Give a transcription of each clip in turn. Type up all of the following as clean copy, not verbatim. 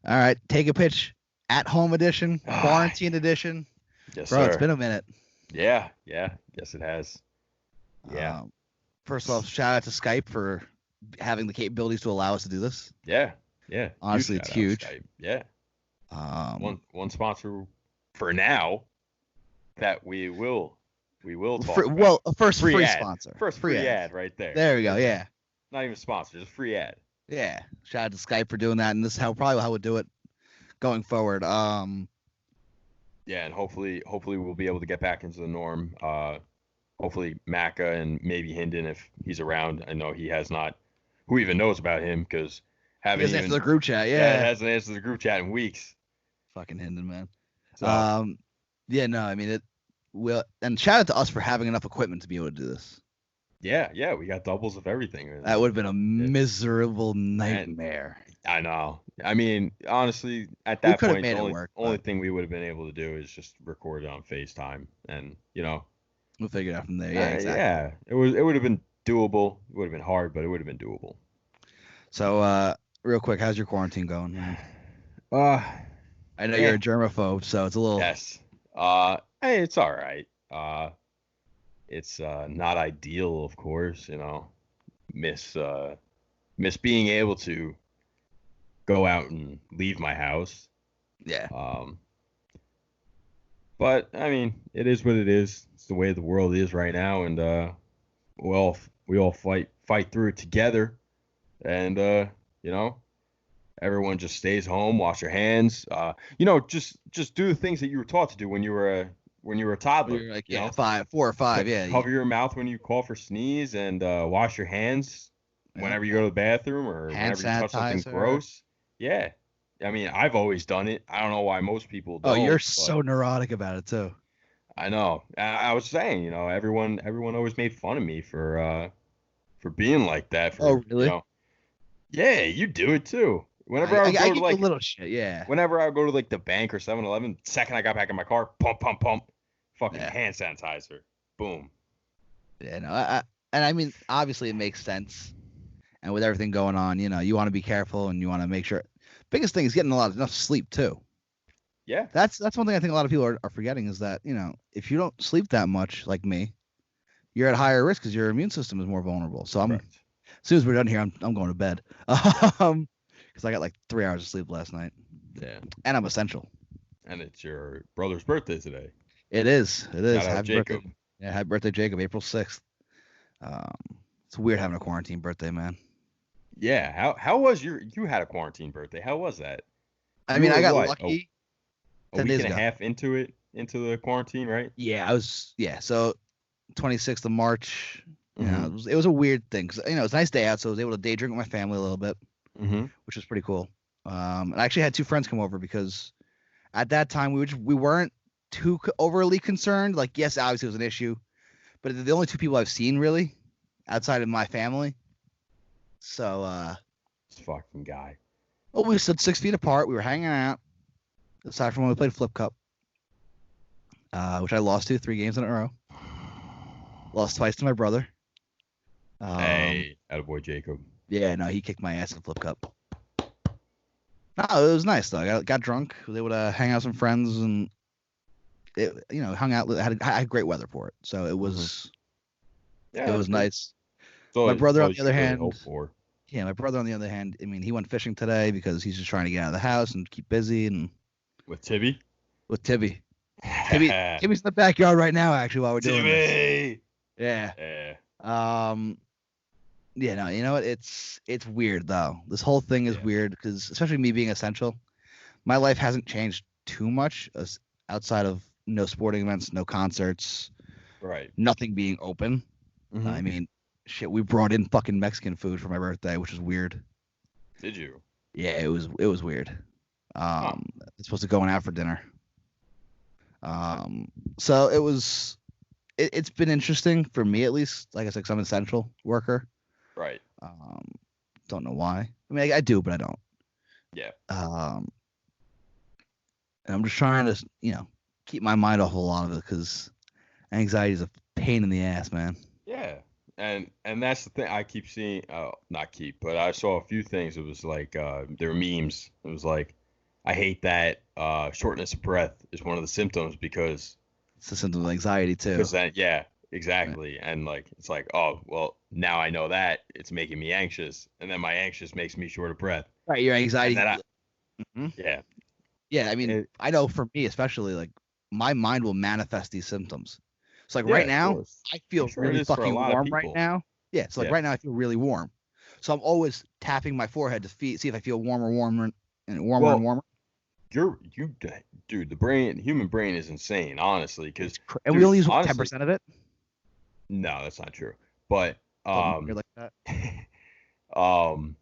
All right, take a pitch at home edition, Ah, quarantine edition. yes, Bro, it's sir. been a minute. Yeah, yeah. Yes, it has. Yeah, Um, First off, shout out to Skype for having the capabilities to allow us to do this. yeah, yeah. Huge Honestly, it's shout out huge. Skype. Yeah, Um, one sponsor for now that we will talk about. well, first Free free ad. sponsor, First free free ad. ad right there. There we go. First, Yeah, not even sponsor, just free ad. yeah. Shout out to Skype for doing that, and this is how we'll do it going forward. Yeah, and hopefully we'll be able to get back into the norm. Hopefully Macca and maybe Hinden if he's around. I know he has not. Who even knows about him? Because He haven't doesn't answer even the group chat. yeah Yeah, hasn't answered the group chat in weeks. fucking Hinden, man. So Yeah, no, I mean it. Will and shout out to us for having enough equipment to be able to do this. yeah, we got doubles of everything. That would have been a Yeah. miserable And nightmare. I know. I mean, honestly, at We that could have point, made the it only work, only but thing we would have been able to do is just record it on FaceTime, and we'll figure it out from there. Yeah, exactly. yeah, it would have been doable. It would have been hard, but it would have been doable. So, real quick, how's your quarantine going, man? Uh, I know you're eh, a germaphobe, so it's a little. yes. Hey, it's all right. It's not ideal, of course. Miss miss being able to go out and leave my house. Yeah. Um, but I mean, it is what it is. It's the way the world is right now, and we all fight through it together, and you know, everyone just stays home, wash your hands. Just do the things that you were taught to do when you were a toddler. You're like, You yeah, know, 4 or 5. Yeah. cover your mouth when you cough or sneeze, and wash your hands Yeah. whenever you go to the bathroom or Hand whenever you touch something sanitizer. gross. Yeah. I mean, I've always done it. I don't know why most people Oh, you're don't, but so neurotic about it too. I know. I was saying, everyone always made fun of me for being like that. Oh, really? Yeah, you do it too. I, I, I give you a little shit. Yeah. Whenever I would go to like the bank or 7-Eleven, second I got back in my car, pump, fucking Yeah. hand sanitizer, boom. Yeah. No. And I mean, obviously, it makes sense. And with everything going on, you want to be careful and you want to make sure. Biggest thing is getting enough sleep too. Yeah, That's one thing I think a lot of people are forgetting is that if you don't sleep that much like me, you're at higher risk because your immune system is more vulnerable. So as correct. soon as we're done here, I'm going to bed. Because I got like 3 hours of sleep last night, Yeah, and I'm essential. and it's your brother's birthday today. It is. It is. Shout out Happy birthday. Jacob. Yeah, happy birthday, Jacob. April 6th. Um, it's weird having a quarantine birthday, man. Yeah, how was you had a quarantine birthday? How was that? I You mean, I were got what? lucky A 10 week days and a ago. half into the quarantine, right? Yeah, I was. Yeah, so 26th of March. Mm-hmm. It was a weird thing because it's a nice day out, so I was able to day drink with my family a little bit, Mm-hmm. which was pretty cool. And I actually had two friends come over because at that time we weren't too overly concerned. Like, yes, obviously it was an issue, but they're the only two people I've seen really outside of my family. So, This fucking guy. well, we stood 6 feet apart. We were hanging out. Aside from when we played Flip Cup, which I lost to 3 games in a row. Lost twice to my brother. Hey, attaboy Jacob. Yeah, no, he kicked my ass in Flip Cup. No, it was nice though. I got drunk. Was able to hang out with some friends and hung out. Had great weather for it, so it was Yeah, it that's was good. nice. My That's brother, all on you the other should really hand, hope for. yeah, my brother on the other hand, I mean, he went fishing today because he's just trying to get out of the house and keep busy and With Tibby? with Tibby. Timmy's in the backyard right now, actually, while we're doing this. Tibby! Yeah. Yeah. Yeah, no, you know what? It's weird though. This whole thing is Yeah. weird because, especially me being essential, my life hasn't changed too much outside of no sporting events, no concerts, Right. nothing being open. Mm-hmm. I mean, shit, we brought in fucking Mexican food for my birthday, which is weird. Did you? Yeah, it was weird. It's supposed to going out for dinner. So it was. It's been interesting for me at least. Like I said, 'cause I'm an essential worker. Right. Don't know why. I mean, I do, but I don't. Yeah. And I'm just trying to, keep my mind off a lot of it because anxiety is a pain in the ass, man. Yeah. And that's the thing I keep seeing. Not keep, but I saw a few things. It was like there were memes. It was like I hate that shortness of breath is one of the symptoms because It's a symptom of anxiety too. that, yeah, exactly. And like, it's like, oh, well, now I know that it's making me anxious. And then my anxious makes me short of breath. Right, your And anxiety. then Mhm. yeah. Yeah, I mean, It, I know for me especially, like my mind will manifest these symptoms. So like yeah, right of now, course. I I'm feel sure it really is for a fucking lot of warm right people. now. Yeah, so like Yeah. right now I feel really warm. So I'm always tapping my forehead to see if I feel warmer and warmer and Well, warmer. dude, the human brain is insane, honestly. Because, And we dude, only use what, honestly, 10% of it. no, that's not true. But, Something weird like that. um,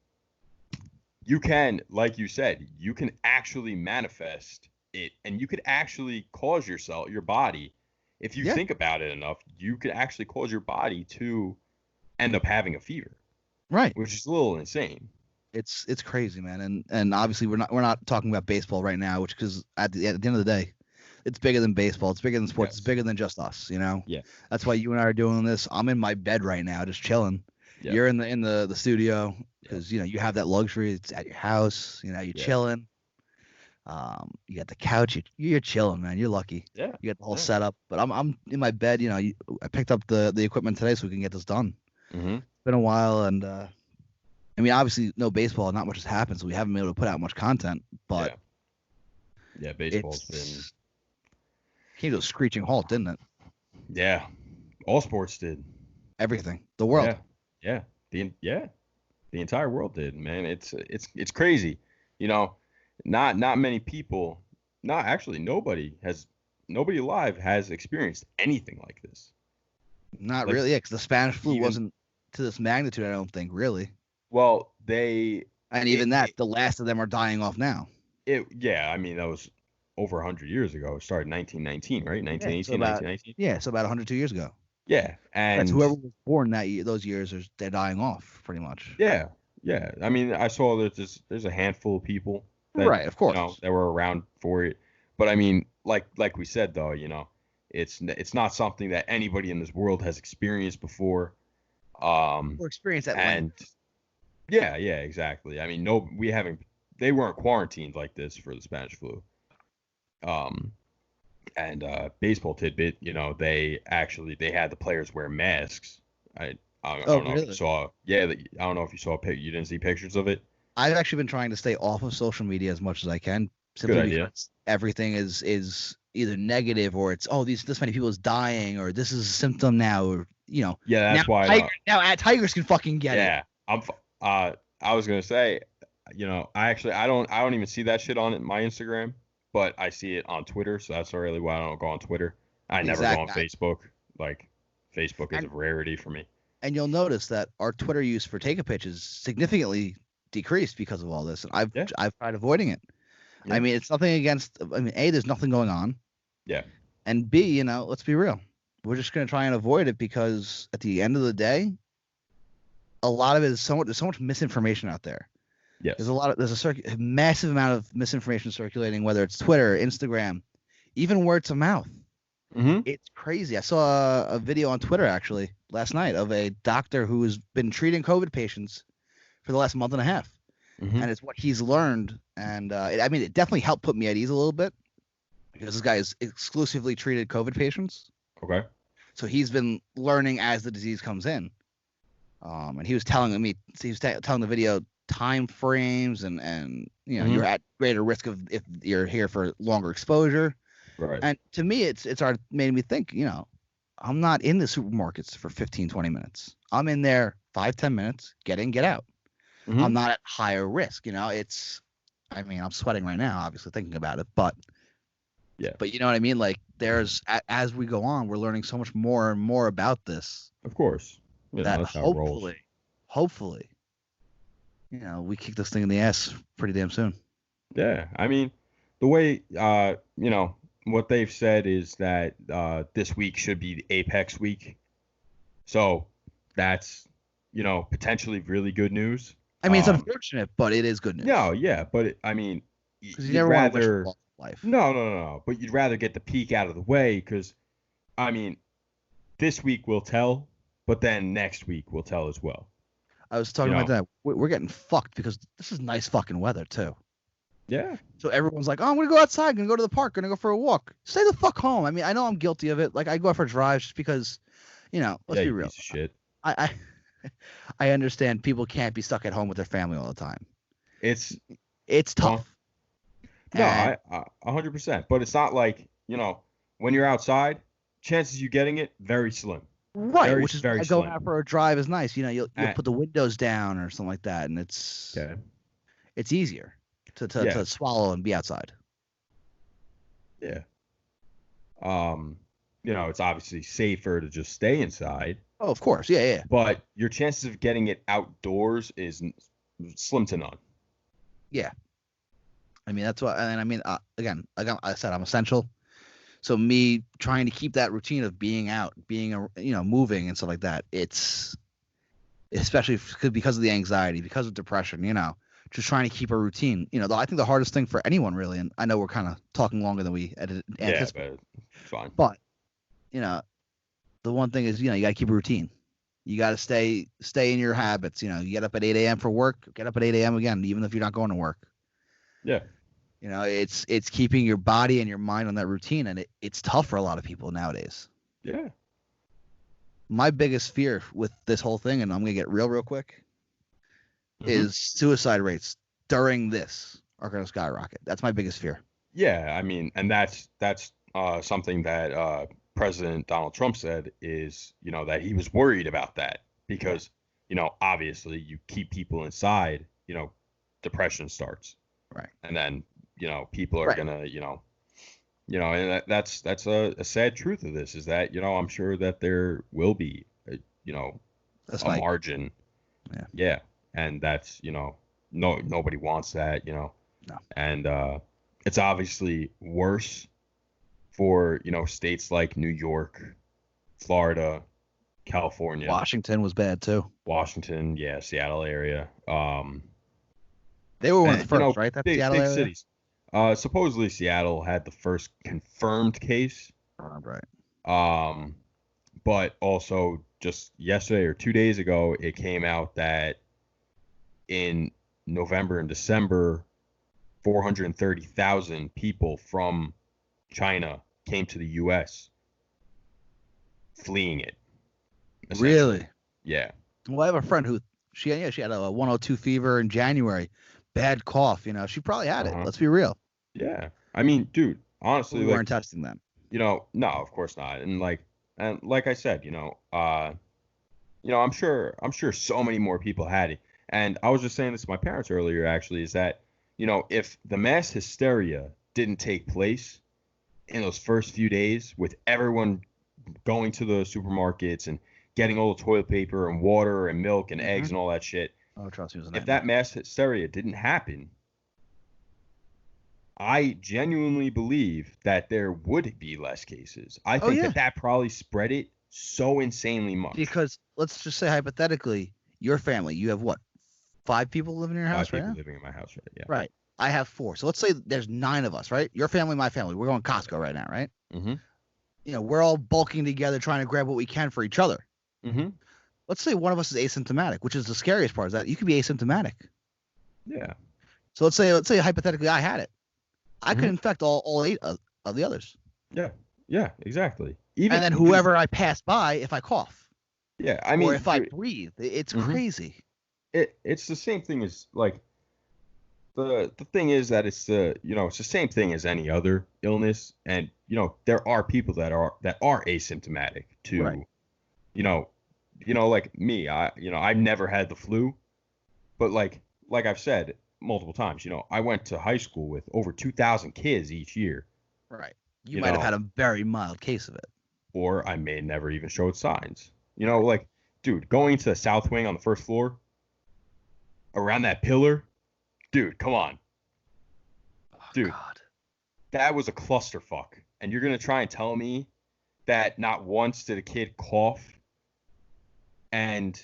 you can, like you said, you can actually manifest it, and you could actually cause your body, if you Yeah, think about it enough, you could actually cause your body to end up having a fever, right. which is a little insane. It's crazy, man. And obviously we're not talking about baseball right now, which because at the end of the day, it's bigger than baseball. It's bigger than sports. It's Yes. bigger than just us. You know. Yeah. That's why you and I are doing this. I'm in my bed right now, just chilling. Yeah. You're in the studio Yeah. because you have that luxury. It's at your house. You're Yeah. chilling. You got the couch. You're chilling, man. You're lucky. Yeah. You got the whole Yeah. setup. But I'm in my bed. I picked up the equipment today so we can get this done. Mm-hmm. It's been a while, and I mean, obviously, no baseball, not much has happened, so we haven't been able to put out much content. But Yeah, baseball's been. it's came to a screeching halt, didn't it? Yeah, all sports did. Everything, the world. Yeah, the entire world did, man. It's crazy. You know, not many people, not actually nobody alive has experienced anything like this. Not Like, really, yeah, because the Spanish flu even, wasn't to this magnitude. I don't think really, well, and even that, the last of them are dying off now. yeah, I mean, that was over 100 years ago. It started in 1919, right? Yeah, 1918, 1919. so about 102 years ago. Yeah, Right, so and whoever was born that year, those years, they're dying off pretty much. yeah, yeah. I mean, I saw that there's a handful of people that, Right, of course. that were around for it. But I mean, like we said though, it's not something that anybody in this world has experienced before. Or experience at And length. yeah, exactly. I mean, no, we haven't. They weren't quarantined like this for the Spanish flu. Um, and baseball tidbit, they had the players wear masks. I Oh, don't know if you really? saw. Yeah, I don't know if you saw. You didn't see pictures of it. I've actually been trying to stay off of social media as much as I can, Good simply idea. because everything is either negative or it's this many people is dying or this is a symptom now or Yeah, now that's why. Tigers can fucking get it. Yeah, I was gonna say, I don't even see that shit on my Instagram, but I see it on Twitter, so that's really why I don't go on Twitter. I never go on Exactly. Facebook. Like, Facebook is a rarity for me. And you'll notice that our Twitter use for Take a Pitch is significantly decreased because of all this, and I've tried avoiding it. Yeah. I mean, it's nothing against. I mean, A, there's nothing going on. Yeah. And B, let's be real. We're just gonna try and avoid it because at the end of the day, a lot of it is there's so much misinformation out there. Yes. There's a massive amount of misinformation circulating, whether it's Twitter, Instagram, even word to mouth. Mm-hmm. It's crazy. I saw a video on Twitter actually last night of a doctor who has been treating COVID patients for the last month and a half, Mm-hmm. and it's what he's learned. And it definitely helped put me at ease a little bit because this guy has exclusively treated COVID patients. Okay. So he's been learning as the disease comes in. And he was telling telling the video time frames and you're at greater risk of if you're here for longer exposure. Right. And to me, it's made me think, I'm not in the supermarkets for 15, 20 minutes. I'm in there 5-10 minutes, get in, get out. Mm-hmm. I'm not at higher risk. I'm sweating right now, obviously thinking about it, but yeah. But you know what I mean? Like as we go on, we're learning so much more and more about this. Of course. That hopefully, we kick this thing in the ass pretty damn soon. Yeah. I mean, the way, what they've said is that this week should be the Apex week. So that's, potentially really good news. I mean, it's unfortunate, but it is good news. No, yeah, but because you never want to wish for life. No. But you'd rather get the peak out of the way because, this week will tell, but then next week will tell as well. I was talking about that. We're getting fucked because this is nice fucking weather too. Yeah. So everyone's like, oh, I'm gonna go outside, gonna go to the park, gonna go for a walk. Stay the fuck home. I mean, I know I'm guilty of it. Like I go out for drives just because, let's Yeah, be you real. piece of shit. I I understand people can't be stuck at home with their family all the time. It's Tough. No, And, I 100%. But it's not like, when you're outside, chances you getting it very slim. right, Very, which is very why going slim. out for a drive is nice. You'll And, put the windows down or something like that, and it's easier to swallow and be outside. Yeah. It's obviously safer to just stay inside. Oh, of course. Yeah. But your chances of getting it outdoors is slim to none. Yeah. I mean, that's what, and I mean, again, like I said, I'm essential. So me trying to keep that routine of being out, being, moving and stuff like that, it's especially because of the anxiety, because of depression, just trying to keep a routine. Though I think the hardest thing for anyone really, and I know we're kind of talking longer than we anticipated. Yeah, but it's fine. But, the one thing is, you got to keep a routine. You got to stay in your habits. You get up at 8 a.m. for work, get up at 8 a.m. again, even if you're not going to work. Yeah. It's keeping your body and your mind on that routine, and it's tough for a lot of people nowadays. Yeah. My biggest fear with this whole thing, and I'm gonna get real quick, is suicide rates during this are gonna skyrocket. That's my biggest fear. Yeah, I mean, and that's something that President Donald Trump said is, that he was worried about that because, obviously you keep people inside, depression starts. Right. And then, people are gonna, and that's a sad truth of this is that, I'm sure that there will be, that's a margin. Yeah. Yeah. And that's, nobody wants that, No. And it's obviously worse for, states like New York, Florida, California. Washington was bad too. Washington, yeah, Seattle area. They were one of the first, right? That big Seattle area? cities. Supposedly Seattle had the first confirmed case. Right. But also just yesterday or 2 days ago, it came out that in November and December, 430,000 people from China came to the U.S. fleeing it. Really? Yeah. Well, I have a friend who she had a 102 fever in January, bad cough. She probably had it. Let's be real. Yeah. I mean, dude, honestly, we weren't testing them. No, of course not. And like I said, I'm sure so many more people had it. And I was just saying this to my parents earlier, actually, is that, if the mass hysteria didn't take place in those first few days with everyone going to the supermarkets and getting all the toilet paper and water and milk and eggs and all that shit. Oh, trust me, it was a if nightmare. that mass hysteria didn't happen, I genuinely believe that there would be less cases. I think that probably spread it so insanely much. Because let's just say hypothetically, your family, you have what? 5 people living in your house right now? 5 people living in my house, right? Yeah. Right. I have 4. So let's say there's 9 of us, right? Your family, my family. We're going Costco right now, right? Mm-hmm. We're all bulking together trying to grab what we can for each other. Mm-hmm. Let's say one of us is asymptomatic, which is the scariest part, is that you could be asymptomatic. Yeah. So let's say hypothetically I had it. I could infect all 8 of the others. Yeah. Yeah, exactly. And then whoever I pass by, if I cough. Yeah, I mean, or if I breathe, it's crazy. It's the same thing as like the thing is that it's the same thing as any other illness, and there are people that are asymptomatic to, right. Like me, I've never had the flu, but like I've said multiple times, I went to high school with over 2,000 kids each year. Right. You might have had a very mild case of it. Or I may never even showed signs. Like, dude, going to the South Wing on the first floor, around that pillar, dude, come on. Dude, God. That was a clusterfuck. And you're going to try and tell me that not once did a kid cough and,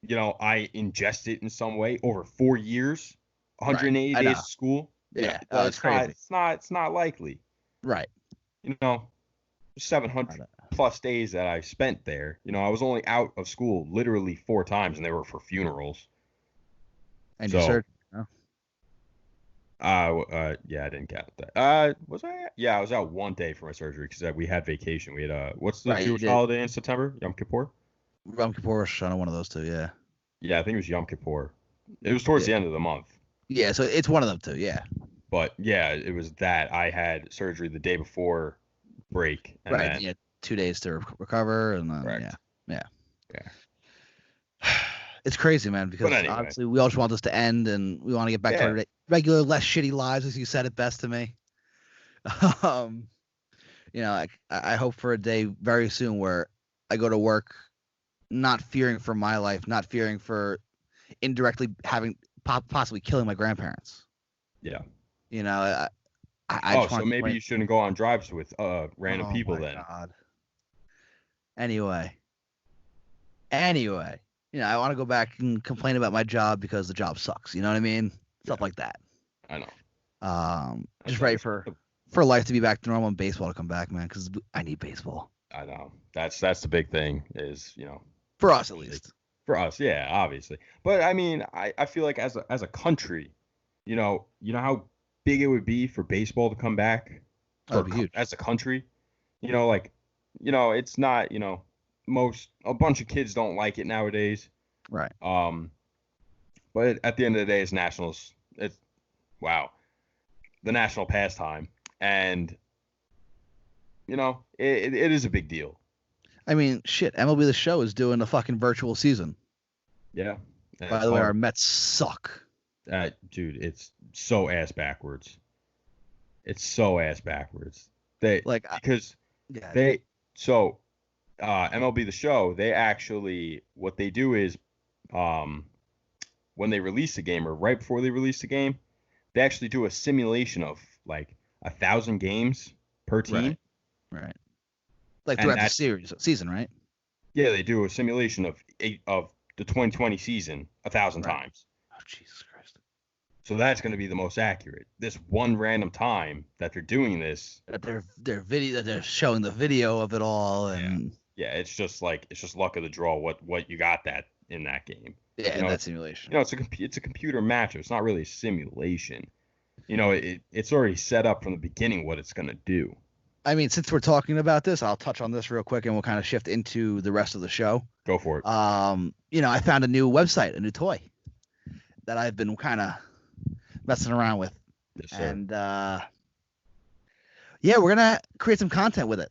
I ingest it in some way over 4 years, 180 days of school? Yeah, that's crazy. It's not likely. Right. 700 plus days that I spent there. I was only out of school literally 4 times, and they were for funerals. And you surgery, Yeah, I didn't count that. Was I? Yeah, I was out one day for my surgery because we had vacation. We had what's the Right, you Jewish did. holiday in September? Yom Kippur. Yom Kippur, Rosh Hashanah, one of those two. Yeah. Yeah, I think it was Yom Kippur. It was towards Yeah. the end of the month. Yeah. So it's one of them two. Yeah. But yeah, it was that I had surgery the day before break, and Right. then Yeah. 2 days to recover, and then correct. yeah. Yeah. It's crazy, man, because But anyway. obviously we all just want this to end, and we want to get back to Yeah. our regular, less shitty lives, as you said it best to me. I hope for a day very soon where I go to work not fearing for my life, not fearing for indirectly having possibly killing my grandparents. Yeah. I just so want maybe you shouldn't go on drives with random people my then. God. Anyway, I want to go back and complain about my job because the job sucks. You know what I mean? Stuff like that. I know. Just ready for life to be back to normal and baseball to come back, man, because I need baseball. I know. That's the big thing is, for us at least. For us, yeah, obviously. But I mean, I feel like as a country, you know how big it would be for baseball to come back Huge. as a country. It's not, a bunch of kids don't like it nowadays. Right. But at the end of the day, it's the national pastime, and it is a big deal. I mean, shit, MLB The Show is doing a fucking virtual season. Yeah. By the way, our Mets suck. Dude, it's so ass backwards. MLB The Show, they actually, what they do is, when they release a game or right before they release the game, they actually do a simulation of like 1,000 games per team. Right. Like throughout the season, right? Yeah, they do a simulation of the 2020 season 1,000 times. Oh, Jesus Christ. So that's going to be the most accurate. This one random time that they're doing this. They're showing the video of it all, and yeah, it's just luck of the draw what you got that in that game. Yeah, in that simulation. It's a computer match. It's not really a simulation. It's already set up from the beginning what it's going to do. I mean, since we're talking about this, I'll touch on this real quick, and we'll kind of shift into the rest of the show. Go for it. I found a new website, a new toy that I've been kind of messing around with. Yes, sir. And we're gonna create some content with it.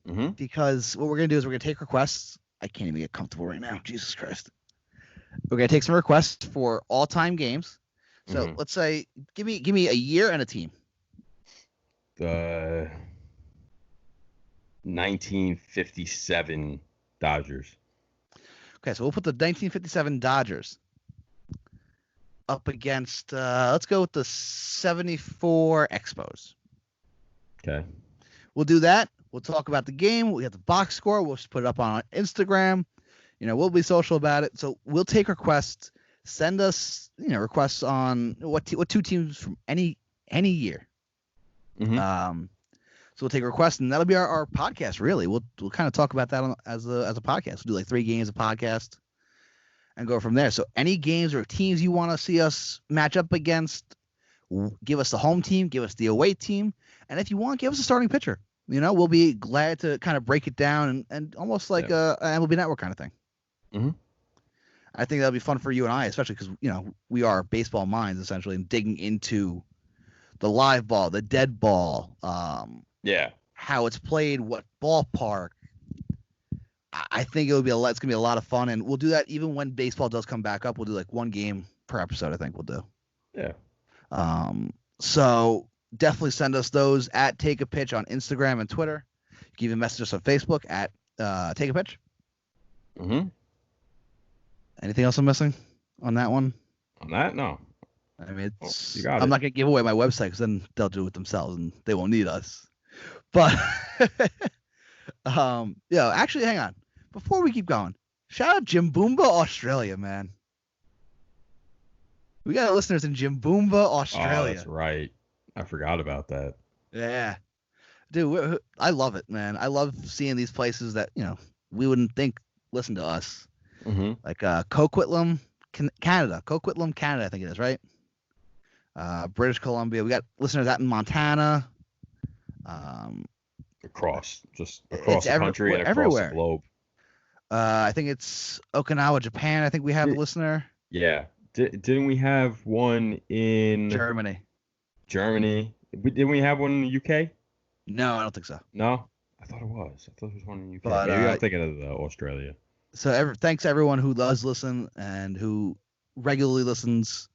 Mm-hmm. Because what we're gonna do is we're gonna take requests. I can't even get comfortable right now. Jesus Christ. We're gonna take some requests for all-time games. So let's say, give me a year and a team. The 1957 Dodgers. Okay, so we'll put the 1957 Dodgers up against, let's go with the 74 Expos. Okay. We'll do that. We'll talk about the game. We have the box score. We'll just put it up on Instagram. We'll be social about it. So we'll take requests. Send us, requests on what two teams from any year. Mm-hmm. So we'll take requests, and that'll be our podcast. Really, we'll kind of talk about that as a podcast. We'll do like 3 games a podcast, and go from there. So any games or teams you want to see us match up against, give us the home team, give us the away team, and if you want, give us a starting pitcher. We'll be glad to kind of break it down and almost like a MLB Network kind of thing. Mm-hmm. I think that'll be fun for you and I, especially because we are baseball minds essentially, and digging into the live ball, the dead ball, how it's played, what ballpark. I think it's gonna be a lot of fun, and we'll do that even when baseball does come back up. We'll do like 1 game per episode. I think we'll do. Yeah. So definitely send us those at Take a Pitch on Instagram and Twitter. You can even message us on Facebook at Take a Pitch. Mm-hmm. Anything else I'm missing on that one? On that, no. I mean, I'm not gonna give away my website because then they'll do it themselves and they won't need us. But actually, hang on. Before we keep going, shout out Jimboomba, Australia, man. We got listeners in Jimboomba, Australia. Oh, that's right. I forgot about that. Yeah, dude, I love it, man. I love seeing these places that we wouldn't think listen to us. Mm-hmm. Like Coquitlam, Canada. Coquitlam, Canada, I think it is, right? British Columbia. We got listeners out in Montana. Across It's the country and across the everywhere. globe. I think it's Okinawa, Japan. I think we have a listener. Yeah. Didn't we have one in Germany? Didn't we have one in the UK? No, I don't think so. No? I thought it was. I thought there was one in the UK. But, Maybe I'm thinking of Australia. So thanks everyone who does listen and who regularly listens.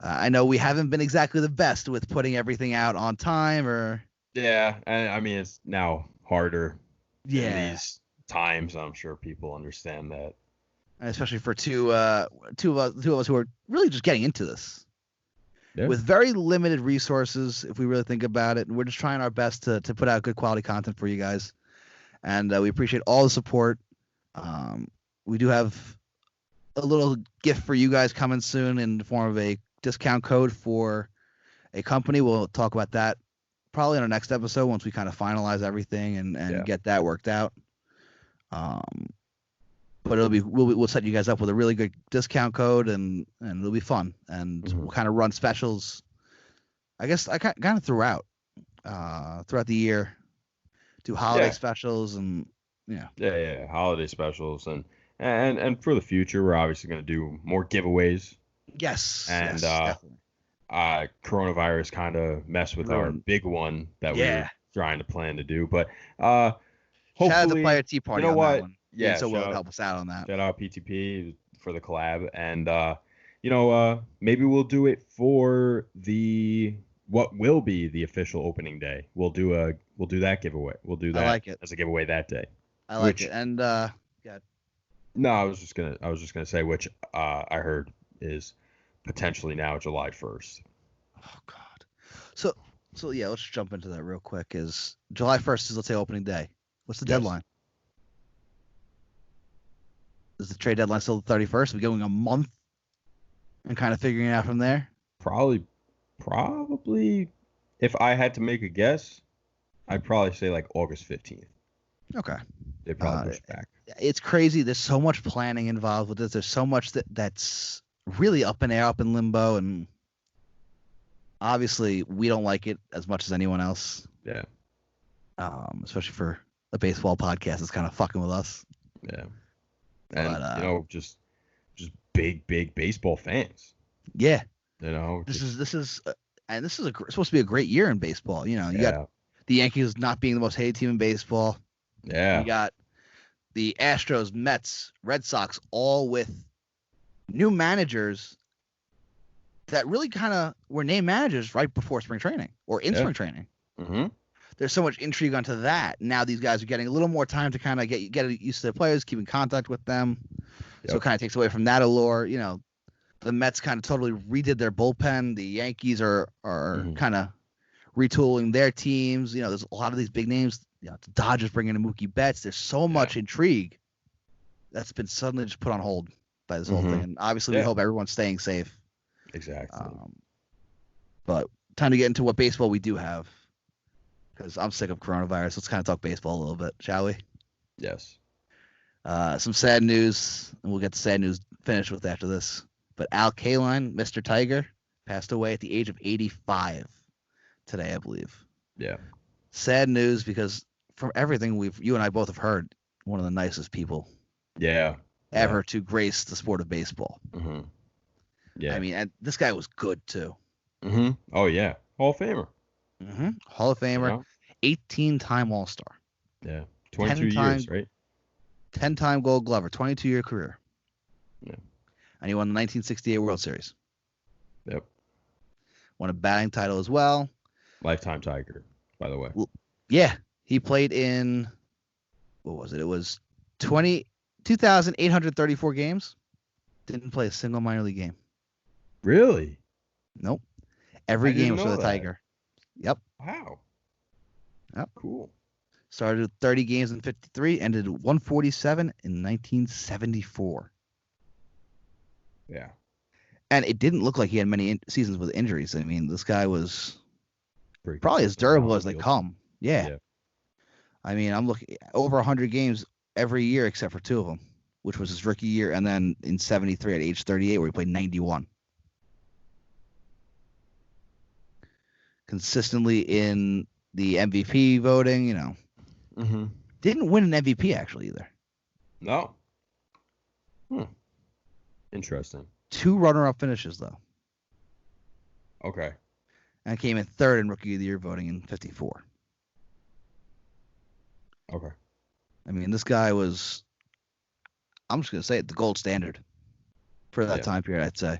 I know we haven't been exactly the best with putting everything out on time or. Yeah, and I mean it's now harder in Yeah. these times. I'm sure people understand that. And especially for two of us who are really just getting into this. Yeah. With very limited resources, if we really think about it. And we're just trying our best to put out good quality content for you guys. And we appreciate all the support. We do have a little gift for you guys coming soon in the form of a discount code for a company. We'll talk about that probably in our next episode once we kind of finalize everything and get that worked out. But we'll set you guys up with a really good discount code and it'll be fun. And we'll kind of run specials, I guess, I kind of throughout the year, do holiday specials and Yeah, holiday specials and for the future we're obviously going to do more giveaways. Yes. And definitely. Coronavirus kind of messed with our big one that we were trying to plan to do, but hopefully, shout out to Player Tea Party on that one. Yeah, so willing to help us out on that. Shout out PTP for the collab, and maybe we'll do it for what will be the official opening day. We'll do that giveaway. We'll do that I like it. as a giveaway that day. I like it. And no, I was just gonna say which I heard is potentially now July 1st. Oh God. So yeah, let's jump into that real quick. Is July 1st is, let's say, opening day. What's the deadline? Is the trade deadline still the 31st? Are we going a month and kind of figuring it out from there? Probably if I had to make a guess, I'd probably say like August 15th. Okay. They probably push back. It's crazy. There's so much planning involved with this. There's so much that's really up in air, up in limbo, and obviously we don't like it as much as anyone else. Yeah. Especially for a baseball podcast, it's kind of fucking with us. Yeah. And just big baseball fans. Yeah. This is supposed to be a great year in baseball. You got the Yankees not being the most hated team in baseball. Yeah. You got the Astros, Mets, Red Sox, all with new managers that really kind of were named managers right before spring training or in spring training. Mm-hmm. There's so much intrigue onto that. Now these guys are getting a little more time to kind of get used to their players, keep in contact with them. Yep. So it kind of takes away from that allure. The Mets kind of totally redid their bullpen. The Yankees are kind of retooling their teams. There's a lot of these big names. The Dodgers bringing in 𝒂𝒉. There's so much intrigue that's been suddenly just put on hold by this whole thing. And obviously we hope everyone's staying safe. Exactly. But time to get into what baseball we do have, because I'm sick of coronavirus. Let's kind of talk baseball a little bit, shall we? Yes. Some sad news, and we'll get the sad news finished with after this. But Al Kaline, Mr. Tiger, passed away at the age of 85 today, I believe. Yeah. Sad news because from everything you and I both have heard, one of the nicest people. Yeah. Ever to grace the sport of baseball. Mm-hmm. Yeah. I mean, and this guy was good too. Mm-hmm. Oh yeah, Hall of Famer. Mm-hmm. Hall of Famer, 18-time All-Star. Yeah, 22 years, right? 10-time Gold Glover, 22-year career. Yeah. And he won the 1968 World Series. Yep. Won a batting title as well. Lifetime Tiger, by the way. Yeah, he played in, what was it? It was 2,834 games. Didn't play a single minor league game. Really? Nope. Every game was for the Tiger. Yep. Wow. Yep. Cool. Started with 30 games in 53, ended 147 in 1974. Yeah. And it didn't look like he had many seasons with injuries. I mean, this guy was pretty probably as durable as they come. Yeah. I mean, I'm looking over 100 games every year except for 2 of them, which was his rookie year, and then in 73 at age 38 where he played 91. consistently in the MVP voting. Mm-hmm. Didn't win an MVP actually either. No. Interesting. 2 runner-up finishes though, Okay. and came in 3rd in Rookie of the Year voting in 54. Okay. I mean, this guy was, I'm just gonna say it, the gold standard for that time period. I'd say.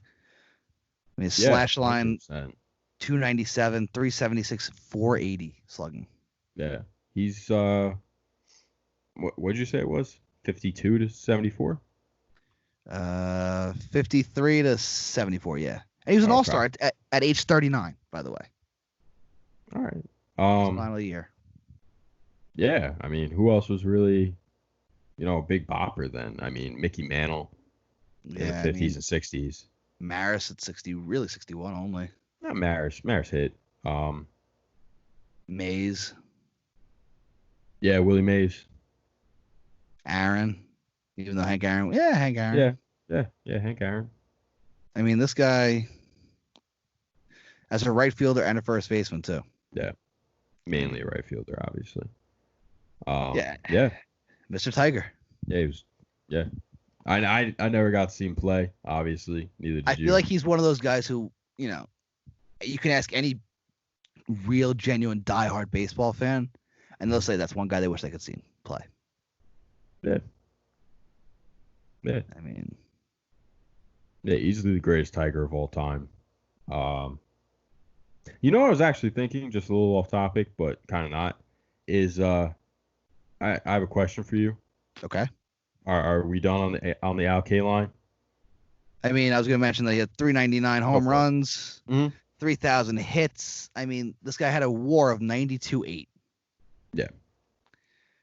I mean, slash line 100%. 297, 376, 480 slugging. Yeah. He's what'd you say it was? 52 to 74? 53 to 74, yeah. And he was an all-star at age 39, by the way. All right. Final year. Yeah, I mean, who else was really, a big bopper then? I mean, Mickey Mantle in the 50s and 60s. Maris at 60, really 61 only. Not Maris. Maris hit. Mays. Yeah, Willie Mays. Aaron. Even though Hank Aaron. Yeah, Hank Aaron. Yeah, Hank Aaron. I mean, this guy, as a right fielder and a first baseman, too. Yeah. Mainly a right fielder, obviously. Yeah. Mr. Tiger. Yeah, he was. Yeah. I never got to see him play, obviously. Neither did you. I feel like he's one of those guys who, you can ask any real, genuine, diehard baseball fan, and they'll say that's one guy they wish they could see play. Yeah. Yeah. I mean. Yeah, easily the greatest Tiger of all time. What I was actually thinking, just a little off topic, but kind of not, is I have a question for you. Okay. Are we done on the 𝐒𝐄𝐄 line? I mean, I was going to mention that he had 399 home runs, 3,000 hits. I mean, this guy had a WAR of 92.8. Yeah.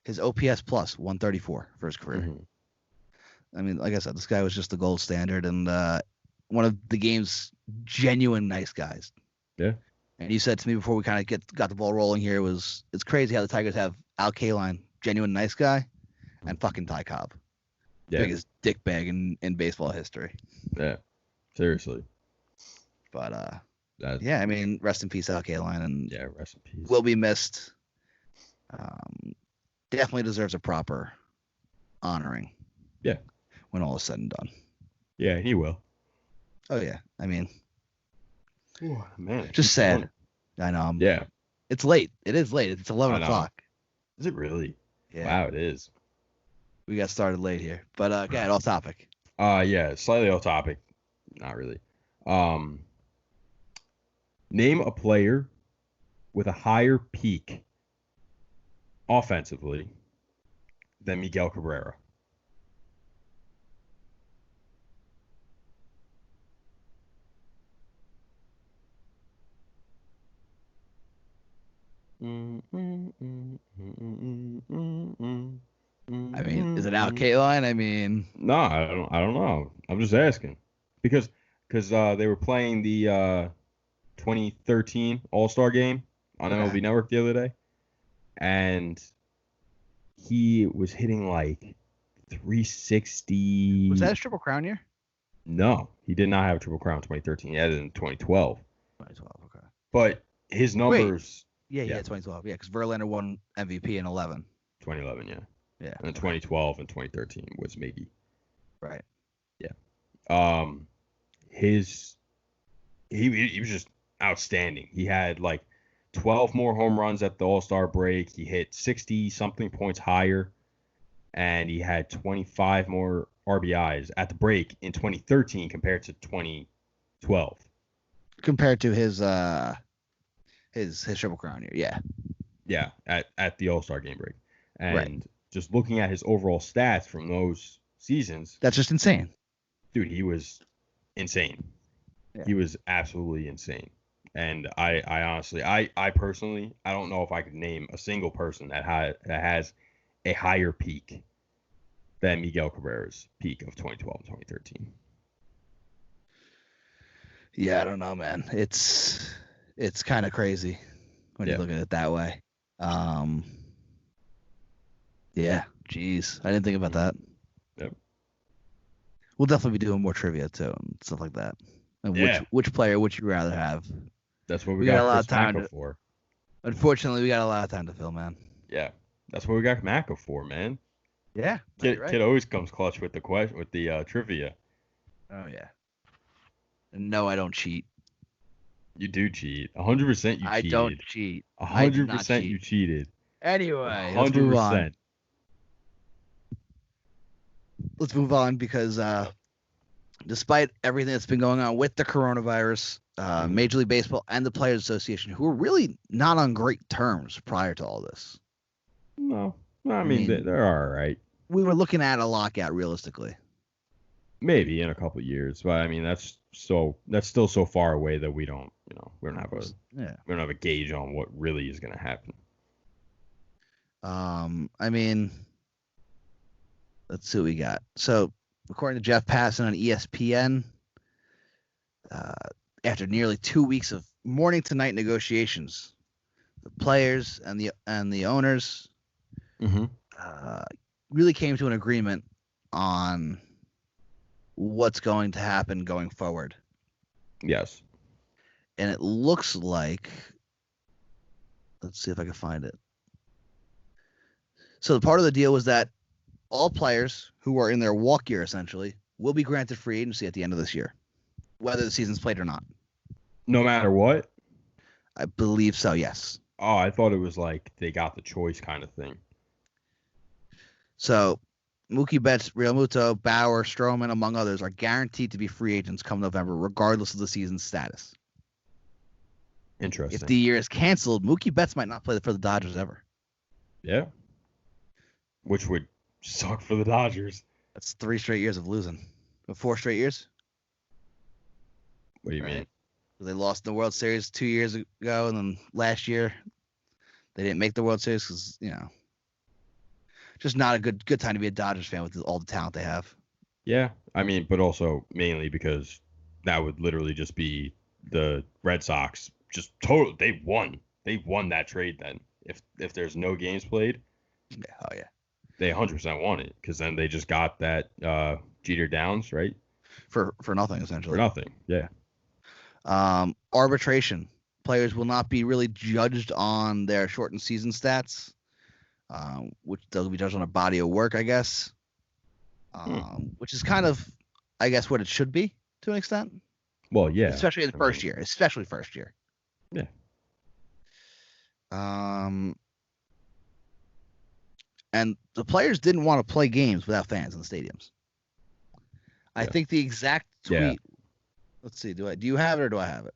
His OPS plus 134 for his career. Mm-hmm. I mean, like I said, this guy was just the gold standard and one of the game's genuine nice guys. Yeah. And you said to me before we kind of got the ball rolling here, it's crazy how the Tigers have 𝐒𝐄𝐄 line, genuine nice guy, and fucking Ty Cobb. Yeah. Biggest dick bag in baseball history. Yeah. Seriously. But yeah, I mean, rest in peace, 𝐒𝐄𝐄 line, and yeah, rest in peace. Will be missed. Definitely deserves a proper honoring. Yeah. When all is said and done. Yeah, he will. Oh yeah, I mean, oh, man, just sad. I know. Yeah. It's late. It is late. It's 11 o'clock. Is it really? Yeah. Wow, it is. We got started late here, but okay, off topic. Yeah, slightly off topic. Not really. Name a player with a higher peak offensively than Miguel Cabrera. I mean, is it 𝐒𝐄𝐄 line? I mean, no, I don't know. I'm just asking because they were playing the 2013 All-Star game on MLB Network the other day, and he was hitting like 360. Was that his Triple Crown year? No, he did not have a Triple Crown in 2013. He had it in 2012. 2012, okay. But his numbers. Yeah, 2012. Yeah, because Verlander won MVP in 11. 2011, yeah. Yeah. And then 2012 and 2013 was Miggy. Right. Yeah. He was just outstanding. He had like 12 more home runs at the All-Star break. He hit 60-something points higher, and he had 25 more RBIs at the break in 2013 compared to 2012. Compared to his Triple Crown year, yeah. Yeah, at the All-Star game break. And just looking at his overall stats from those seasons. That's just insane. Dude, he was insane. Yeah. He was absolutely insane. And I honestly, I personally, I don't know if I could name a single person that has a higher peak than Miguel Cabrera's peak of 2012 and 2013. Yeah, I don't know, man. It's kind of crazy when you look at it that way. Yeah, geez, I didn't think about that. Yep. We'll definitely be doing more trivia too and stuff like that. And which player would you rather have? That's what we We got got a lot Chris of time Macca to. for. Unfortunately, we got a lot of time to fill, man. Yeah, that's what we got Macca for, man. Yeah, no, you're right. Kid always comes clutch with the trivia. Oh yeah. And no, I don't cheat. You do cheat. 100% you I cheated. don't cheat. I do not 100% you cheat. cheated. Anyway, let's move on. 100%. Let's move on because despite everything that's been going on with the coronavirus, Major League Baseball and the Players Association, who were really not on great terms prior to all this. No, I mean they're all right. We were looking at a lockout realistically. Maybe in a couple of years, but I mean that's still so far away that we don't have a gauge on what really is going to happen. I mean, let's see what we got. So, according to Jeff Passan on ESPN, after nearly 2 weeks of morning to night negotiations, the players and the owners really came to an agreement on what's going to happen going forward. Yes. And it looks like, let's see if I can find it. So the part of the deal was that all players who are in their walk year, essentially, will be granted free agency at the end of this year, whether the season's played or not. No matter what? I believe so, yes. Oh, I thought it was like they got the choice kind of thing. So Mookie Betts, Realmuto, Bauer, Stroman, among others, are guaranteed to be free agents come November, regardless of the season's status. Interesting. If the year is canceled, Mookie Betts might not play for the Dodgers ever. Yeah. Which would suck for the Dodgers. That's 3 straight years of losing. 4 straight years? What do you mean? They lost the World Series 2 years ago, and then last year they didn't make the World Series because, just not a good time to be a Dodgers fan with all the talent they have. Yeah, I mean, but also mainly because that would literally just be the Red Sox just total. They won that trade then. If there's no games played, they 100% won it because then they just got that Jeter Downs, right? For nothing, essentially. For nothing, yeah. Arbitration. Players will not be really judged on their shortened season stats, which they'll be judged on a body of work, I guess, which is kind of, I guess, what it should be to an extent. Well, yeah. Especially in the first year. Yeah. And the players didn't want to play games without fans in the stadiums. I think the exact tweet. Yeah. Let's see. Do you have it or do I have it?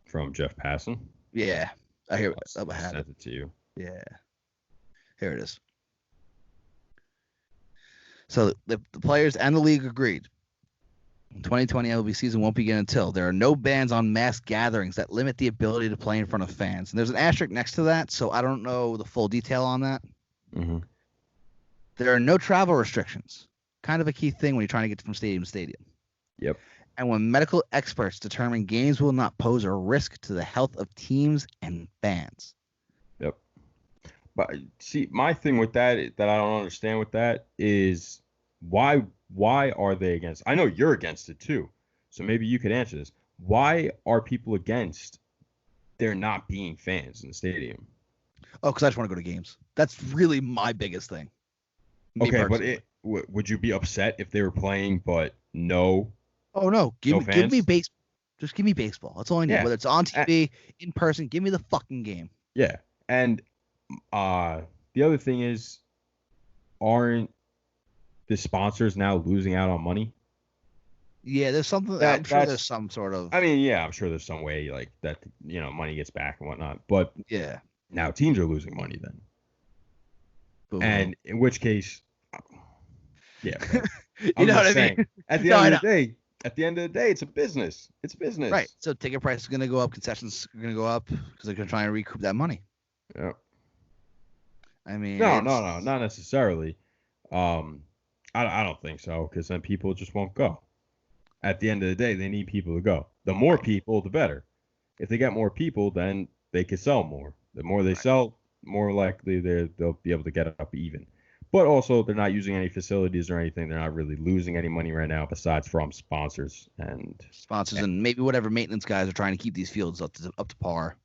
From Jeff Passan? Yeah. I hear it. I sent it to you. Yeah. Here it is. So the players and the league agreed. 2020 MLB season won't begin until there are no bans on mass gatherings that limit the ability to play in front of fans. And there's an asterisk next to that, so I don't know the full detail on that. Mm-hmm. There are no travel restrictions. Kind of a key thing when you're trying to get from stadium to stadium. Yep. And when medical experts determine games will not pose a risk to the health of teams and fans. Yep. But see, my thing with that I don't understand with that is why are they against? I know you're against it too. So maybe you could answer this. Why are people against there not being fans in the stadium? Oh, because I just want to go to games. That's really my biggest thing. Okay, but would you be upset if they were playing but no? Oh no, give me baseball. Just give me baseball. That's all I need. Yeah. Whether it's on TV, in person, give me the fucking game. Yeah, and the other thing is, aren't the sponsors now losing out on money? Yeah, there's something. I'm sure there's some sort of. I mean, yeah, I'm sure there's some way like that. Money gets back and whatnot. But yeah, now teams are losing money then. Boom. And in which case, yeah, you know what I mean. At the end of the day, it's a business. It's business. Right. So ticket price is going to go up. Concessions are going to go up because they're going to try and recoup that money. Yeah. I mean, no, not necessarily. I don't think so because then people just won't go. At the end of the day, they need people to go. The more people, the better. If they get more people, then they can sell more. The more they sell, more likely they'll be able to get up even. But also, they're not using any facilities or anything. They're not really losing any money right now, besides from sponsors and maybe whatever maintenance guys are trying to keep these fields up to par.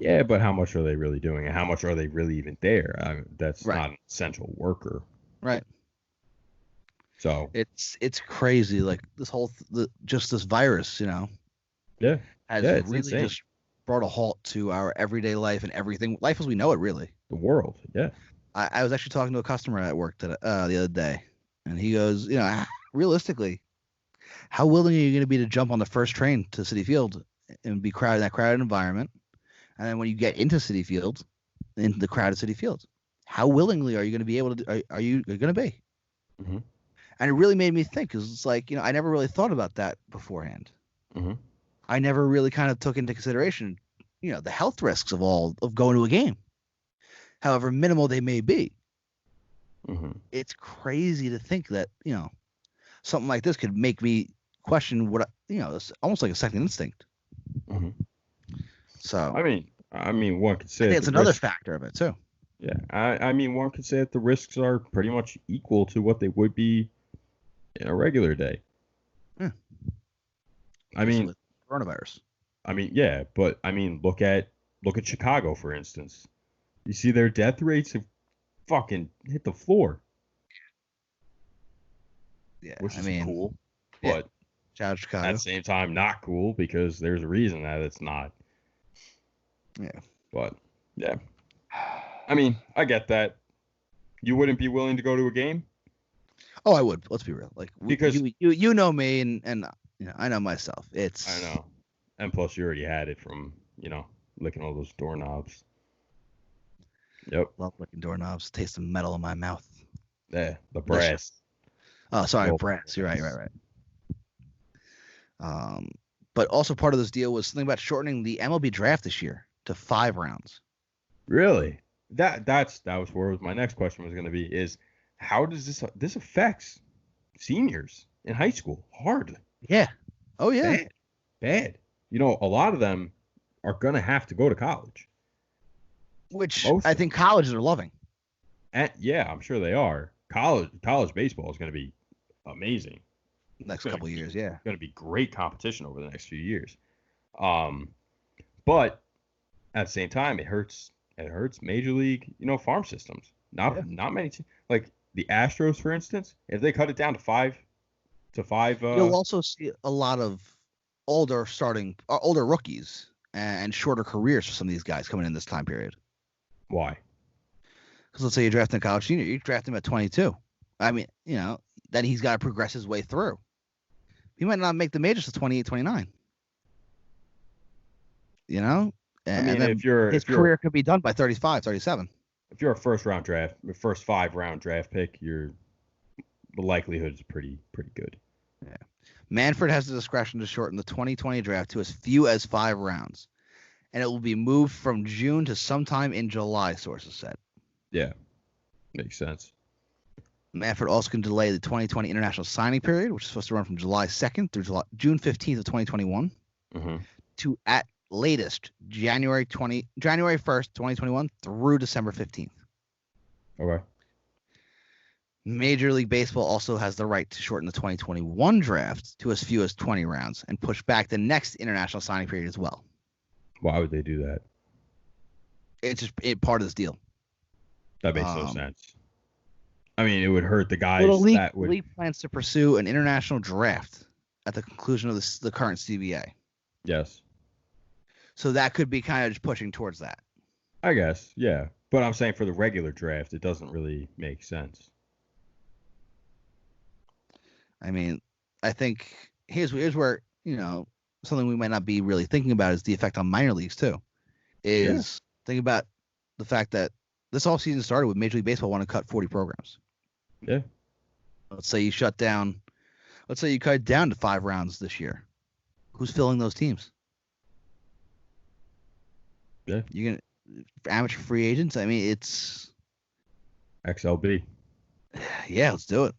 Yeah, but how much are they really doing, and how much are they really even there? I mean, that's Right. not an essential worker. Right. So it's crazy. Like this whole just this virus, yeah, has it's really insane. just brought a halt to our everyday life and everything, life as we know it. Really, The world, yeah. I was actually talking to a customer at work the other day, and he goes, realistically, how willing are you going to be to jump on the first train to Citi Field and be crowded in that crowded environment, and then when you get into Citi Field, in the crowded Citi Field, how willingly are you going to be able to? Are you going to be? Mm-hmm. And it really made me think, because it's like, I never really thought about that beforehand. Mm-hmm. I never really kind of took into consideration, the health risks of going to a game, however minimal they may be. Mm-hmm. It's crazy to think that, something like this could make me question it's almost like a second instinct. Mm-hmm. So I mean, one could say it's another factor of it too. Yeah, I mean, one could say that the risks are pretty much equal to what they would be in a regular day. Yeah. I mean, with coronavirus. Yeah, but look at Chicago, for instance. You see their death rates have fucking hit the floor. Yeah, which is cool, but shout out Chicago. At the same time, not cool, because there's a reason that it's not. Yeah, but yeah, I mean, I get that. You wouldn't be willing to go to a game? Oh, I would. Let's be real. Like, because you know me, and I know myself. I know, and plus you already had it from licking all those doorknobs. Yep. Love licking doorknobs. Taste the metal in my mouth. Yeah, the brass. Oh, sorry, brass. You're right. But also part of this deal was something about shortening the MLB draft this year to 5 rounds. Really? That was where my next question was going to be, is how does this affects seniors in high school hard? Yeah. Oh yeah. Bad. A lot of them are going to have to go to college. Which I think colleges are loving. And yeah, I'm sure they are. College baseball is going to be amazing. Next couple of years, yeah. It's going to be great competition over the next few years. But at the same time, it hurts major league, farm systems. Not many like the Astros, for instance, if they cut it down to five you'll also see a lot of older rookies and shorter careers for some of these guys coming in this time period. Why? Because let's say you're drafting a college senior, you draft him at 22. I mean, then he's got to progress his way through. He might not make the majors to 28, 29. And then his career could be done by 35, 37. If you're a first 5-round draft pick, the likelihood is pretty good. Yeah. Manfred has the discretion to shorten the 2020 draft to as few as 5 rounds, and it will be moved from June to sometime in July, sources said. Yeah, makes sense. Manfred also can delay the 2020 international signing period, which is supposed to run from July 2nd through June 15th of 2021, to at latest January 1st, 2021 through December 15th. Okay. Major League Baseball also has the right to shorten the 2021 draft to as few as 20 rounds and push back the next international signing period as well. Why would they do that? It's just part of this deal. That makes no sense. I mean, it would hurt the guys. Well, the league plans to pursue an international draft at the conclusion of the current CBA. Yes. So that could be kind of just pushing towards that. I guess, yeah. But I'm saying for the regular draft, it doesn't really make sense. I mean, I think here's where, something we might not be really thinking about is the effect on minor leagues too. Think about the fact that this all season started with Major League Baseball wanting to cut 40 programs. Yeah. Let's say you cut it down to 5 rounds this year. Who's filling those teams? Yeah. You're going to amateur free agents. I mean, it's XLB. Yeah, let's do it.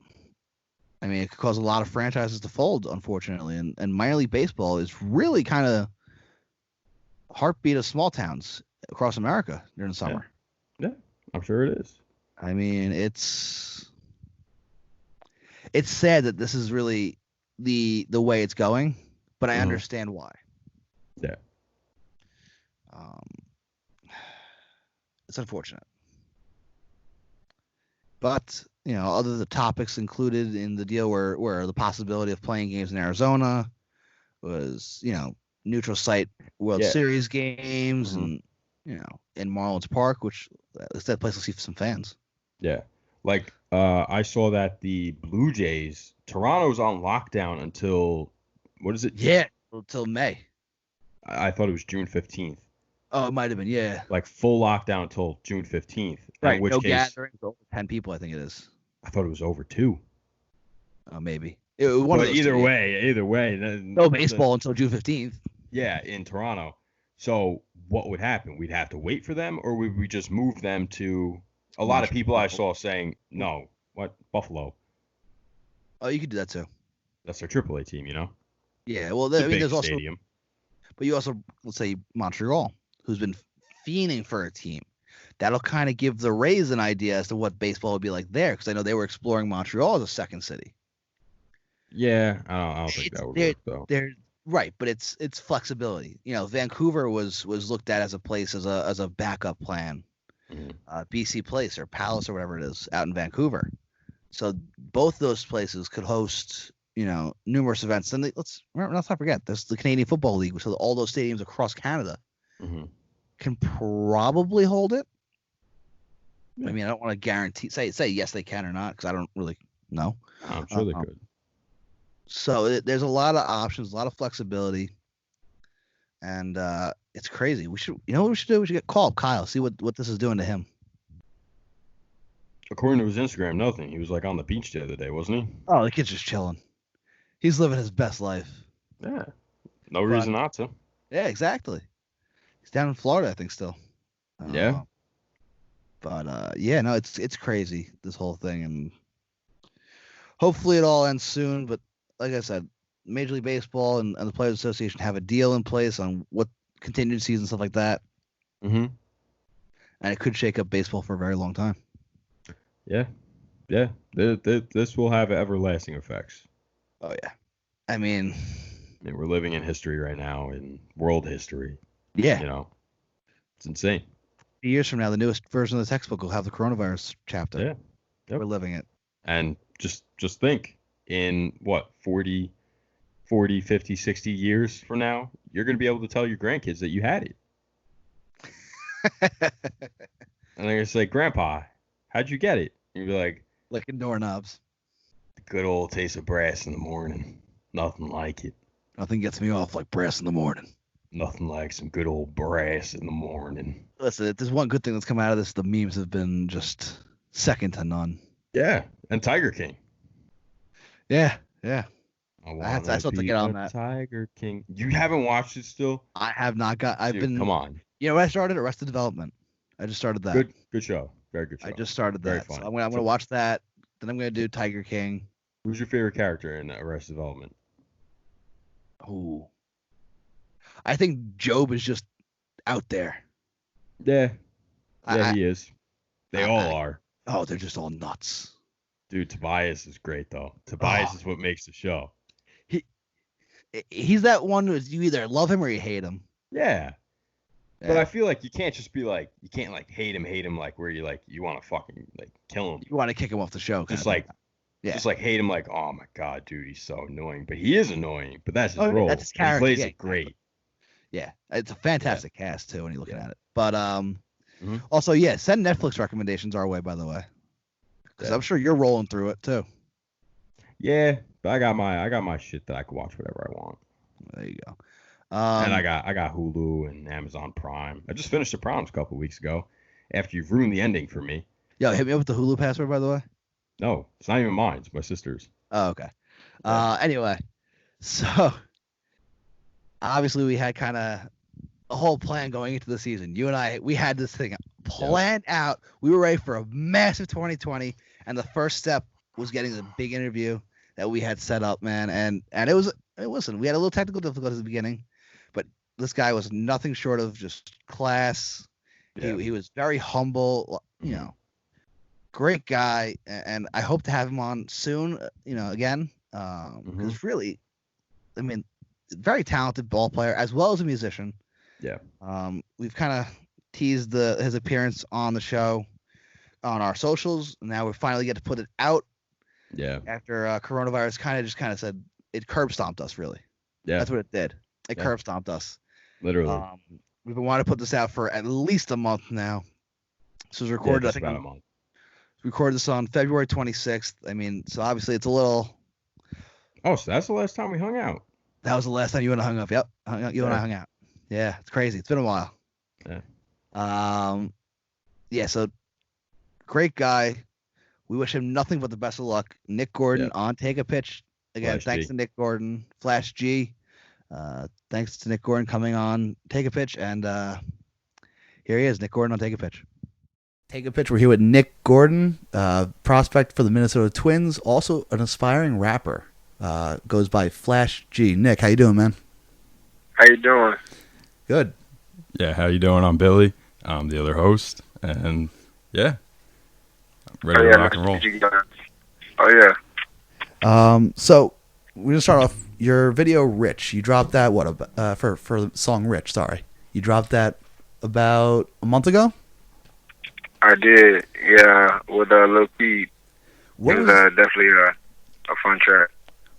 I mean, it could cause a lot of franchises to fold, unfortunately. And minor league baseball is really kind of heartbeat of small towns across America during the summer. Yeah, I'm sure it is. I mean, it's sad that this is really the way it's going, but I understand why. Yeah. It's unfortunate. But, other the topics included in the deal were the possibility of playing games in Arizona, was, neutral site World Series games, and, in Marlins Park, which at least that place will see some fans. Yeah. Like, I saw that the Blue Jays, Toronto's on lockdown until, what is it? Yeah, until May. I thought it was June 15th. Oh, it might have been, yeah. Like, full lockdown until June 15th. Right, in which no case, gatherings, over 10 people, I think it is. I thought it was over 2. Maybe. But either way. No baseball until June 15th. Yeah, in Toronto. So what would happen? We'd have to wait for them, or would we just move them to... A lot of people I saw saying, no, Buffalo? Oh, you could do that too. That's their AAA team, Yeah, well, there's also... stadium. But you also, let's say, Montreal, who's been fiending for a team. That'll kind of give the Rays an idea as to what baseball would be like there, because I know they were exploring Montreal as a second city. Yeah, I don't think that would work, though. They're right, but it's flexibility. Vancouver was looked at as a place as a backup plan. BC Place or Palace or whatever it is out in Vancouver. So both those places could host, numerous events. And let's not forget, there's the Canadian Football League, so all those stadiums across Canada can probably hold it. Yeah. I mean, I don't want to guarantee, say yes they can or not, because I don't really know. I'm sure they could. So there's a lot of options, a lot of flexibility, and it's crazy. We should, what we should do? We should call up Kyle, see what this is doing to him. According to his Instagram, nothing. He was like on the beach the other day, wasn't he? Oh, the kid's just chilling. He's living his best life. Yeah. No reason not to. Yeah, exactly. He's down in Florida, I think, still. Yeah. But yeah, no, it's crazy, this whole thing, and hopefully it all ends soon. But like I said, Major League Baseball and the Players Association have a deal in place on what contingencies and stuff like that. Mm-hmm. And it could shake up baseball for a very long time. Yeah. Yeah. This will have everlasting effects. Oh, yeah. I mean, we're living in history right now, in world history. Yeah. It's insane. Years from now, the newest version of the textbook will have the coronavirus chapter. Yeah. Yep. We're living it. And just think, in 40, 50, 60 years from now, you're going to be able to tell your grandkids that you had it. And they're going to say, Grandpa, how'd you get it? And you'll be like, licking doorknobs. The good old taste of brass in the morning. Nothing like it. Nothing gets me off like brass in the morning. Nothing like some good old brass in the morning. Listen, if there's one good thing that's come out of this, the memes have been just second to none. Yeah, and Tiger King. Yeah. I still have to get on that. Tiger King. You haven't watched it still? I have not got. Come on. You know what I started? Arrested Development. I just started that. Good show. Very good show. I just started that. Very fun. So I'm gonna watch that. Then I'm gonna do Tiger King. Who's your favorite character in Arrested Development? Ooh. I think Job is just out there. Yeah. He is. They all are. Oh, they're just all nuts. Dude, Tobias is great, though. Tobias is what makes the show. He's that one who you either love him or you hate him. Yeah. But I feel like you can't just be like, you can't like hate him like where you like, you want to fucking like kill him. You want to kick him off the show. Just like hate him like, oh my God, dude, he's so annoying. But he is annoying, but that's his role. That's his character. He plays it great. Yeah. It's a fantastic cast too when you're looking at it. But also, send Netflix recommendations our way, by the way. Because I'm sure you're rolling through it too. Yeah, but I got my shit that I can watch whatever I want. There you go. And I got Hulu and Amazon Prime. I just finished The Proms a couple weeks ago. After you've ruined the ending for me. Yo, hit me up with the Hulu password, by the way. No, it's not even mine. It's my sister's. Oh, okay. Anyway, so obviously we had kind of a whole plan going into the season. You and I, we had this thing planned out. We were ready for a massive 2020, and the first step was getting the big interview that we had set up, man. And it wasn't. We had a little technical difficulty at the beginning, but this guy was nothing short of just class. Yeah. He was very humble, great guy, and I hope to have him on soon. Again, because really, I mean, very talented ball player as well as a musician. Yeah. We've kind of teased his appearance on the show on our socials. And now we finally get to put it out. Yeah. After coronavirus kind of said it curb stomped us, really. Yeah. That's what it did. It curb stomped us. Literally. We've been wanting to put this out for at least a month now. This was recorded, I think, about a month. Recorded this on February 26th. I mean, so obviously it's a little. Oh, so that's the last time we hung out. That was the last time you and I hung up. Yep, you and I hung out. Yeah, it's crazy. It's been a while. Yeah. Yeah. So, great guy. We wish him nothing but the best of luck. Nick Gordon on Take a Pitch. Again, thanks to Nick Gordon. Flash G. Thanks to Nick Gordon coming on Take a Pitch. And here he is, Nick Gordon on Take a Pitch. Take a Pitch. We're here with Nick Gordon, prospect for the Minnesota Twins, also an aspiring rapper. Goes by Flash G. Nick, how you doing, man? How you doing? Good. Yeah, how you doing? I'm Billy. I'm the other host. And, yeah. Ready to rock and roll. Oh, yeah. So we're gonna start off your video, Rich. You dropped that for the song Rich. Sorry, you dropped that about a month ago. I did, yeah, with Lil Peep. It was definitely a fun track.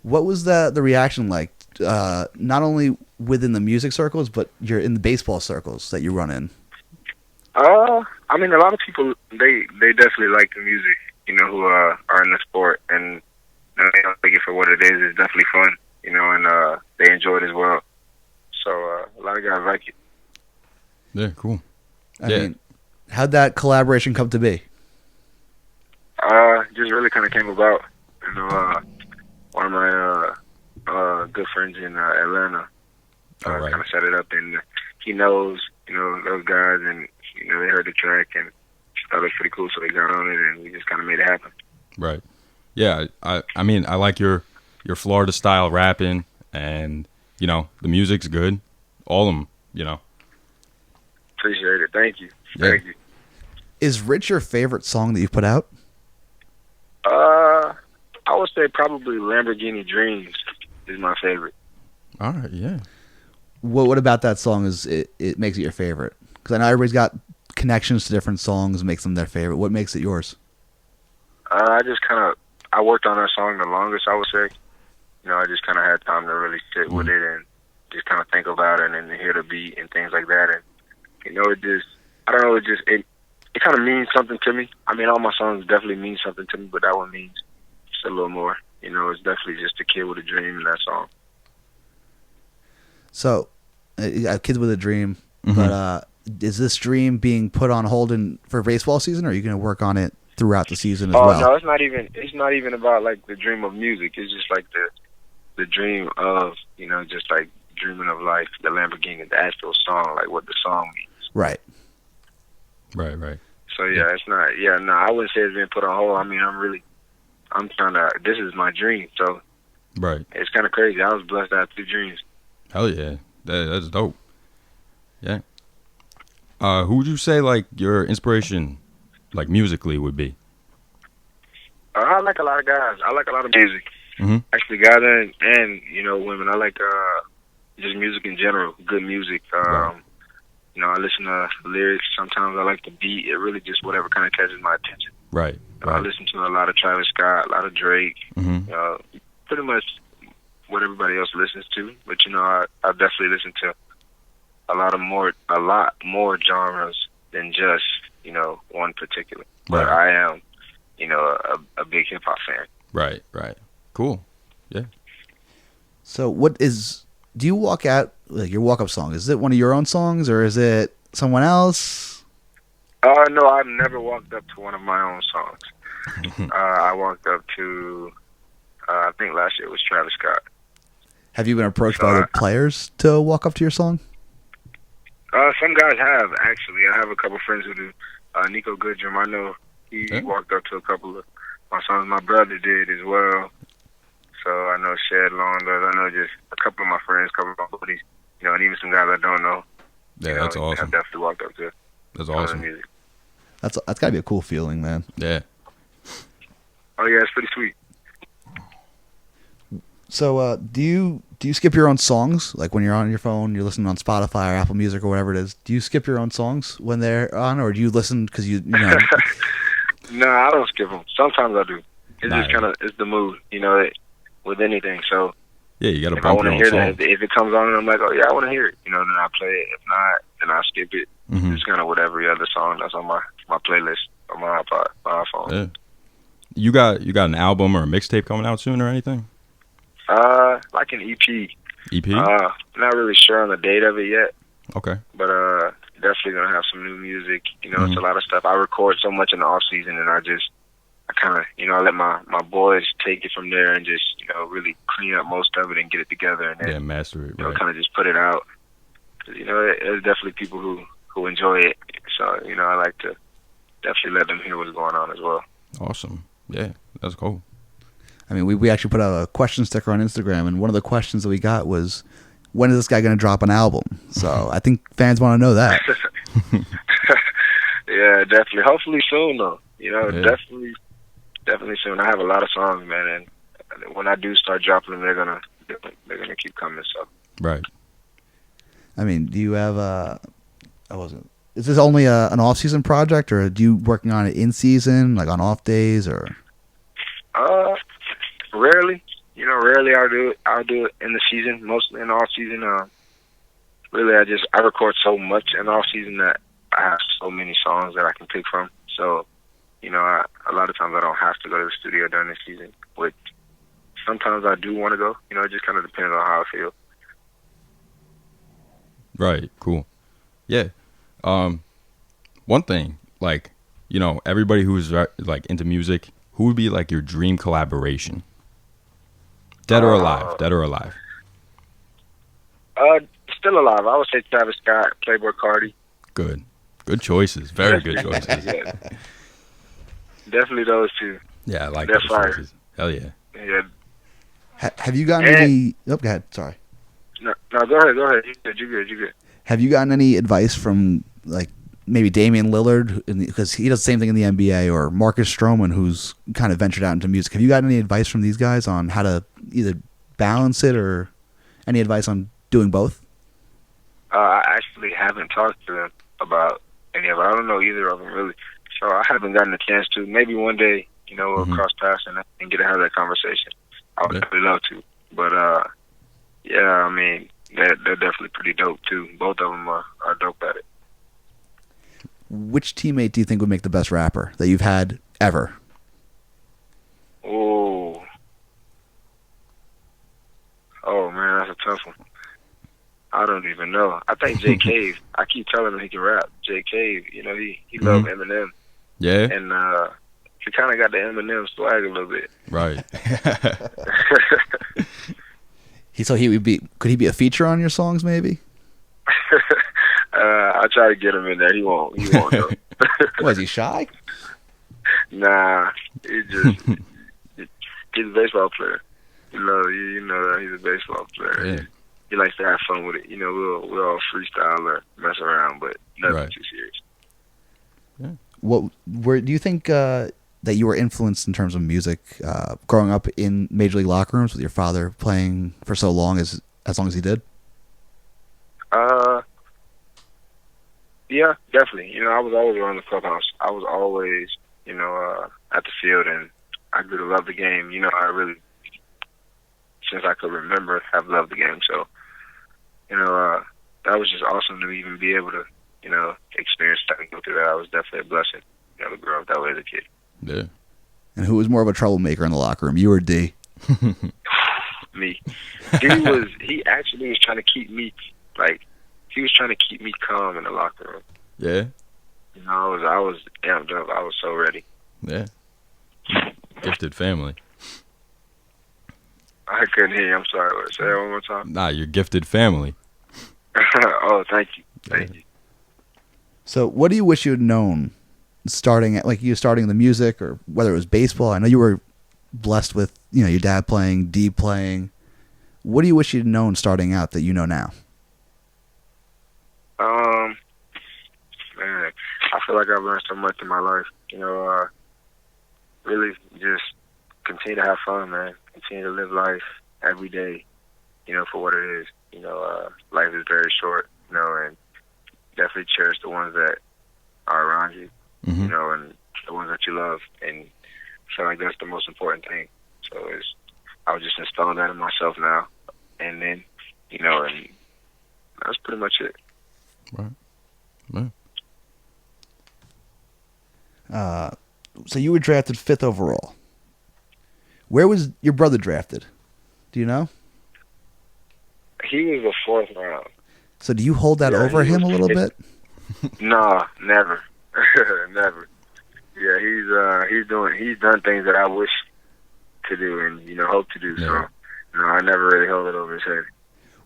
What was the reaction like? Not only within the music circles, but you're in the baseball circles that you run in. I mean, a lot of people they definitely like the music, who are in the sport, and they don't take it for what it is. It's definitely fun, and they enjoy it as well. So a lot of guys like it. Yeah, cool. I mean, how'd that collaboration come to be? Just really kind of came about. One of my good friends in Atlanta kind of set it up, and he knows, those guys, and they heard the track and thought it was pretty cool, so they got on it, and we just kind of made it happen. Right. Yeah, I mean, I like your Florida style rapping, and the music's good. All of them, Appreciate it. Thank you. Yeah. Thank you. Is Rich your favorite song that you put out? I would say probably Lamborghini Dreams is my favorite. All right, yeah. What about that song is it makes it your favorite? Because I know everybody's got connections to different songs, makes them their favorite. What makes it yours? I worked on that song the longest, I would say. I just kind of had time to really sit with it and just kind of think about it and hear the beat and things like that. And, it kind of means something to me. I mean, all my songs definitely mean something to me, but that one means just a little more. It's definitely just a kid with a dream in that song. So, Kids with a Dream, but is this dream being put on hold for baseball season, or are you going to work on it throughout the season as well? Oh, no, it's not even about, like, the dream of music. It's just, like, the dream of, just, like, dreaming of life, the Lamborghini, the actual song, like, what the song means. Right. Right. So, yeah, it's not, I wouldn't say it's been put on hold. I mean, this is my dream, so. Right. It's kind of crazy. I was blessed to have two dreams. Hell yeah. That's dope. Yeah. Who would you say, like, your inspiration, like, musically would be? I like a lot of guys. I like a lot of music. Mm-hmm. Actually, guys and women. I like just music in general, good music. Right. I listen to lyrics. Sometimes I like the beat. It really just whatever kind of catches my attention. Right. I listen to a lot of Travis Scott, a lot of Drake. Mm-hmm. Pretty much what everybody else listens to. But I definitely listen to a lot more genres than just one particular. But I am a big hip hop fan. Right. Cool. Yeah. So do you walk out, like, your walk up song? Is it one of your own songs or is it someone else? No, I've never walked up to one of my own songs. I walked up to I think last year it was Travis Scott. Have you been approached by other players to walk up to your song? Some guys have, actually. I have a couple friends who do. Nico Goodrum, I know he walked up to a couple of my songs. My brother did as well. So I know Shed Long does. I know just a couple of my friends, a couple of my buddies, and even some guys I don't know. Yeah, that's awesome. I've definitely walked up to. That's awesome. Music. That's got to be a cool feeling, man. Yeah. Oh yeah, it's pretty sweet. So, do you skip your own songs? Like when you're on your phone, you're listening on Spotify or Apple Music or whatever it is. Do you skip your own songs when they're on, or do you listen because you know? No, I don't skip them. Sometimes I do. It's Nah. just kind of it's the mood, with anything. So Yeah, you got to if I bump want your to own hear songs. that, if it comes on and I'm like, oh yeah, I want to hear it, then I play it. If not, then I skip it. Mhm. It's kind of whatever other song that's on my playlist on my iPod, my iPhone. Yeah. You got an album or a mixtape coming out soon or anything? Like an EP. EP? Not really sure on the date of it yet, Okay. but definitely gonna have some new music. It's a lot of stuff. I record so much in the off season, and I kind of, I let my boys take it from there and just, really clean up most of it and get it together, and then Yeah, master it. Right. kind of just put it out. 'Cause, there's definitely people who enjoy it, so I like to definitely let them hear what's going on as well. Awesome. Yeah, that's cool. I mean, we actually put out a question sticker on Instagram, and one of the questions that we got was, when is this guy going to drop an album? So I think fans want to know that. Yeah, definitely. Hopefully soon, though. Yeah. Definitely soon. I have a lot of songs, man, and when I do start dropping them, they're gonna keep coming. So. Right. I mean, do you have is this only an off-season project, or do you working on it in season, like on off days, or? Rarely. Rarely I'll do it in the season, mostly in off season. Really, I record so much in off season that I have so many songs that I can pick from. So, a lot of times I don't have to go to the studio during the season, which sometimes I do want to go. It just kind of depends on how I feel. Right. Cool. Yeah. One thing, like, everybody who's like into music, who would be like your dream collaboration? Dead or alive? Dead or alive? Still alive. I would say Travis Scott, Playboi Carti. Good. Good choices. Very good choices. Yeah. Definitely those two. Yeah, I like They're those fire. choices. Hell yeah. Yeah. Have you gotten any? Oh, go ahead. Sorry. No, go ahead. You good. Have you gotten any advice from like maybe Damian Lillard, because he does the same thing in the NBA, or Marcus Stroman, who's kind of ventured out into music? Have you gotten any advice from these guys on how to either balance it, or any advice on doing both? I actually haven't talked to them about any of it. I don't know either of them really, so I haven't gotten a chance to. Maybe one day, we'll cross paths and get to have that conversation. I would really love to, but yeah, I mean, they're definitely pretty dope too. Both of them are dope at it. Which teammate do you think would make the best rapper that you've had ever? Oh man, that's a tough one. I don't even know. I think 𝒂𝒊𝒕𝒄𝒉. I keep telling him he can rap. 𝒂𝒊𝒕𝒄𝒉, he loved Eminem. Yeah. And he kind of got the Eminem swag a little bit. Right. Could he be a feature on your songs maybe? I try to get him in there. He won't though. Was he shy? Nah, he's a baseball player. You know that he's a baseball player. Yeah. He likes to have fun with it. We'll all freestyle or mess around, but nothing Right. too serious. Where do you think that you were influenced in terms of music growing up in major league locker rooms with your father playing for so long, as long as he did? Yeah, definitely. I was always around the clubhouse. I was always, at the field, and I grew to love the game. I really, since I could remember, have loved the game. So, that was just awesome to even be able to, experience that and go through that. That was definitely a blessing, to grow up that way as a kid. Yeah. And who was more of a troublemaker in the locker room, you or D? Me. He actually was trying to keep me, he was trying to keep me calm in the locker room. Yeah. I was amped up. I was so ready. Yeah. Gifted family. I couldn't hear you. I'm sorry. Say that one more time. Nah, you're gifted family. Oh, thank you. Thank you. So what do you wish you had known starting the music, or whether it was baseball? I know you were blessed with, your dad playing, D playing. What do you wish you'd known starting out that you know now? Man, I feel like I've learned so much in my life. Really just continue to have fun, man. Continue to live life every day, for what it is. Life is very short, and definitely cherish the ones that are around you, and the ones that you love. And I feel like that's the most important thing. So I was just installing that in myself now. And then, and that's pretty much it. Right. So you were drafted 5th overall. Where was your brother drafted? Do you know? He was the 4th round. So do you hold that over him a little bit? No, never. Never. Yeah, he's done things that I wish to do and, hope to do. Yeah. So, no, I never really held it over his head.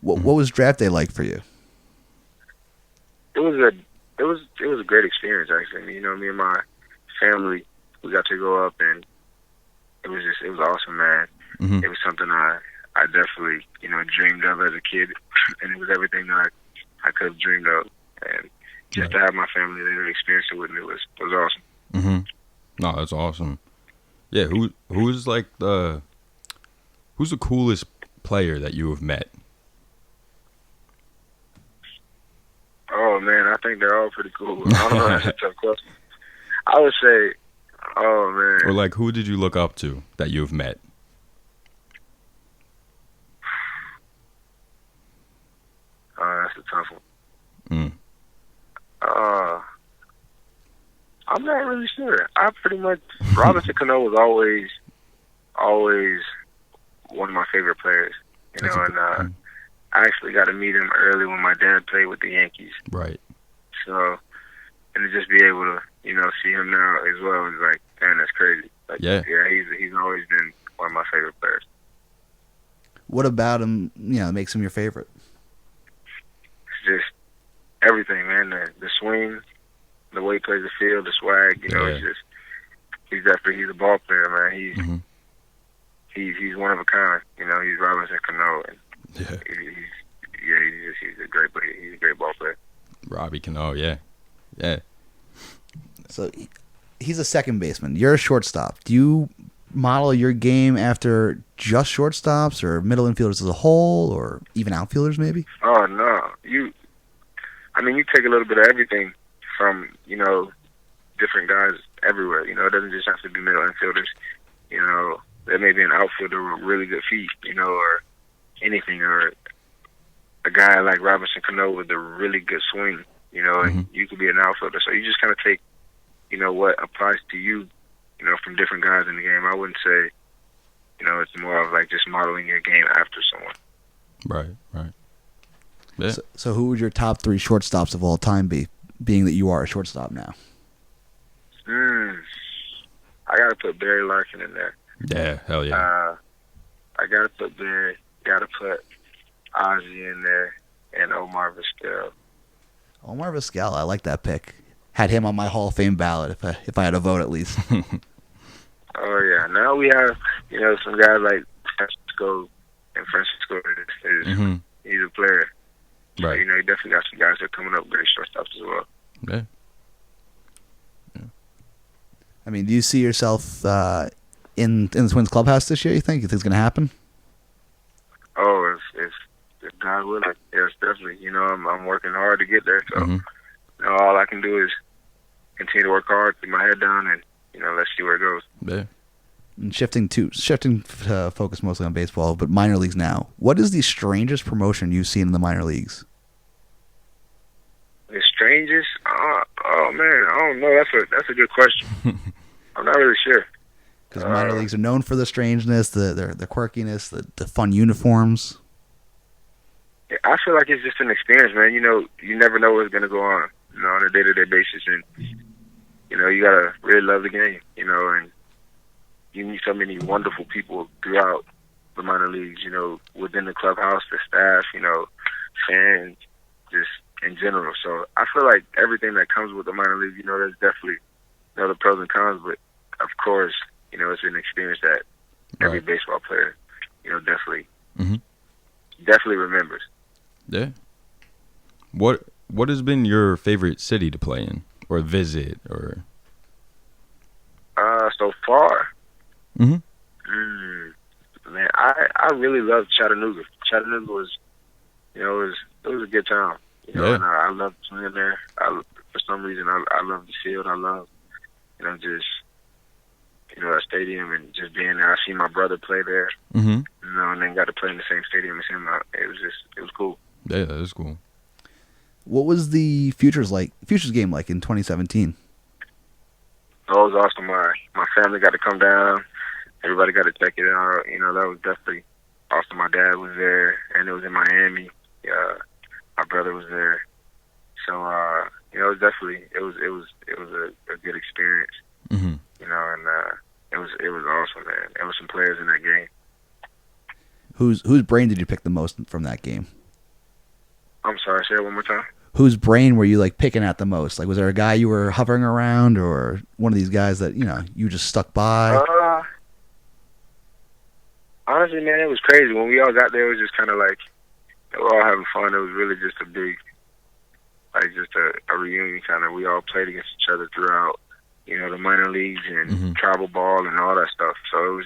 What was draft day like for you? It was a great experience, actually. Me and my family, we got to go up, and it was awesome, man. It was something I definitely, dreamed of as a kid, and it was everything that I could have dreamed of. And just to have my family there and experience it with me was awesome. No, that's awesome. Yeah, who's the coolest player that you have met? Oh man, I think they're all pretty cool. I don't know, that's a tough question. I would say, oh man. Or who did you look up to that you've met? That's a tough one. I'm not really sure. I pretty much Robinson Cano was always one of my favorite players. And I actually got to meet him early when my dad played with the Yankees. Right. So, and to just be able to, see him now as well is like, man, that's crazy. Yeah, he's always been one of my favorite players. What about him, makes him your favorite? It's just everything, man. The swing, the way he plays the field, the swag. He's a ball player, man. He's one of a kind. He's Robinson Cano, and he's a great player. He's a great ball player. Robbie Cano, yeah. So he's a second baseman. You're a shortstop. Do you model your game after just shortstops or middle infielders as a whole, or even outfielders maybe? Oh no, you take a little bit of everything from different guys everywhere. It doesn't just have to be middle infielders. There may be an outfielder with really good feet, or anything, or a guy like Robinson Cano with a really good swing, and you could be an outfielder. So you just kind of take, what applies to you, from different guys in the game. I wouldn't say, it's more of just modeling your game after someone. Right. Yeah. So who would your top 3 shortstops of all time be, being that you are a shortstop now? I got to put Barry Larkin in there. Yeah, hell yeah. I got to put Barry, got to put Ozzy in there, and Omar Vizquel. Omar Vizquel, I like that pick. Had him on my Hall of Fame ballot if I had a vote at least. Oh yeah. Now we have some guys like Francisco, and Francisco is he's a player. Right. So, you definitely got some guys that are coming up great shortstops as well. Yeah. I mean, do you see yourself in the Twins clubhouse this year? You think it's going to happen? Oh, if God willing, yes, definitely. I'm working hard to get there. So all I can do is continue to work hard, keep my head down, and let's see where it goes. Yeah. And shifting focus mostly on baseball, but minor leagues now. What is the strangest promotion you've seen in the minor leagues? The strangest? Oh man, I don't know. That's a good question. I'm not really sure. Because minor leagues are known for the strangeness, the quirkiness, the fun uniforms. Yeah, I feel like it's just an experience, man. You never know what's gonna go on, on a day-to-day basis, and you gotta really love the game, and you meet so many wonderful people throughout the minor leagues, within the clubhouse, the staff, fans, just in general. So I feel like everything that comes with the minor league, there's definitely the pros and cons, but of course, it's an experience that every baseball player, definitely remembers. Yeah. What has been your favorite city to play in or visit or? So far, Man, I really loved Chattanooga. Chattanooga was, it was a good time. Yeah. And I loved playing there. For some reason, I love the field. I love, just, that stadium and just being there. I seen my brother play there, Mm-hmm. and then got to play in the same stadium as him. It was cool. Yeah, that is cool. What was the Futures game like in 2017? Oh, it was awesome. My family got to come down. Everybody got to check it out. That was definitely awesome. My dad was there, and it was in Miami. My brother was there. So, it was definitely it was a good experience. Mm-hmm. And it was awesome, man. There were some players in that game. Whose brain did you pick the most from that game? I'm sorry, say it one more time. Whose brain were you like picking at the most? Like, was there a guy you were hovering around, or one of these guys that you just stuck by? Honestly, man, it was crazy. When we all got there, it was just kind of like we were all having fun. It was really just a big, just a reunion kind of. We all played against each other throughout, the minor leagues and travel ball and all that stuff. So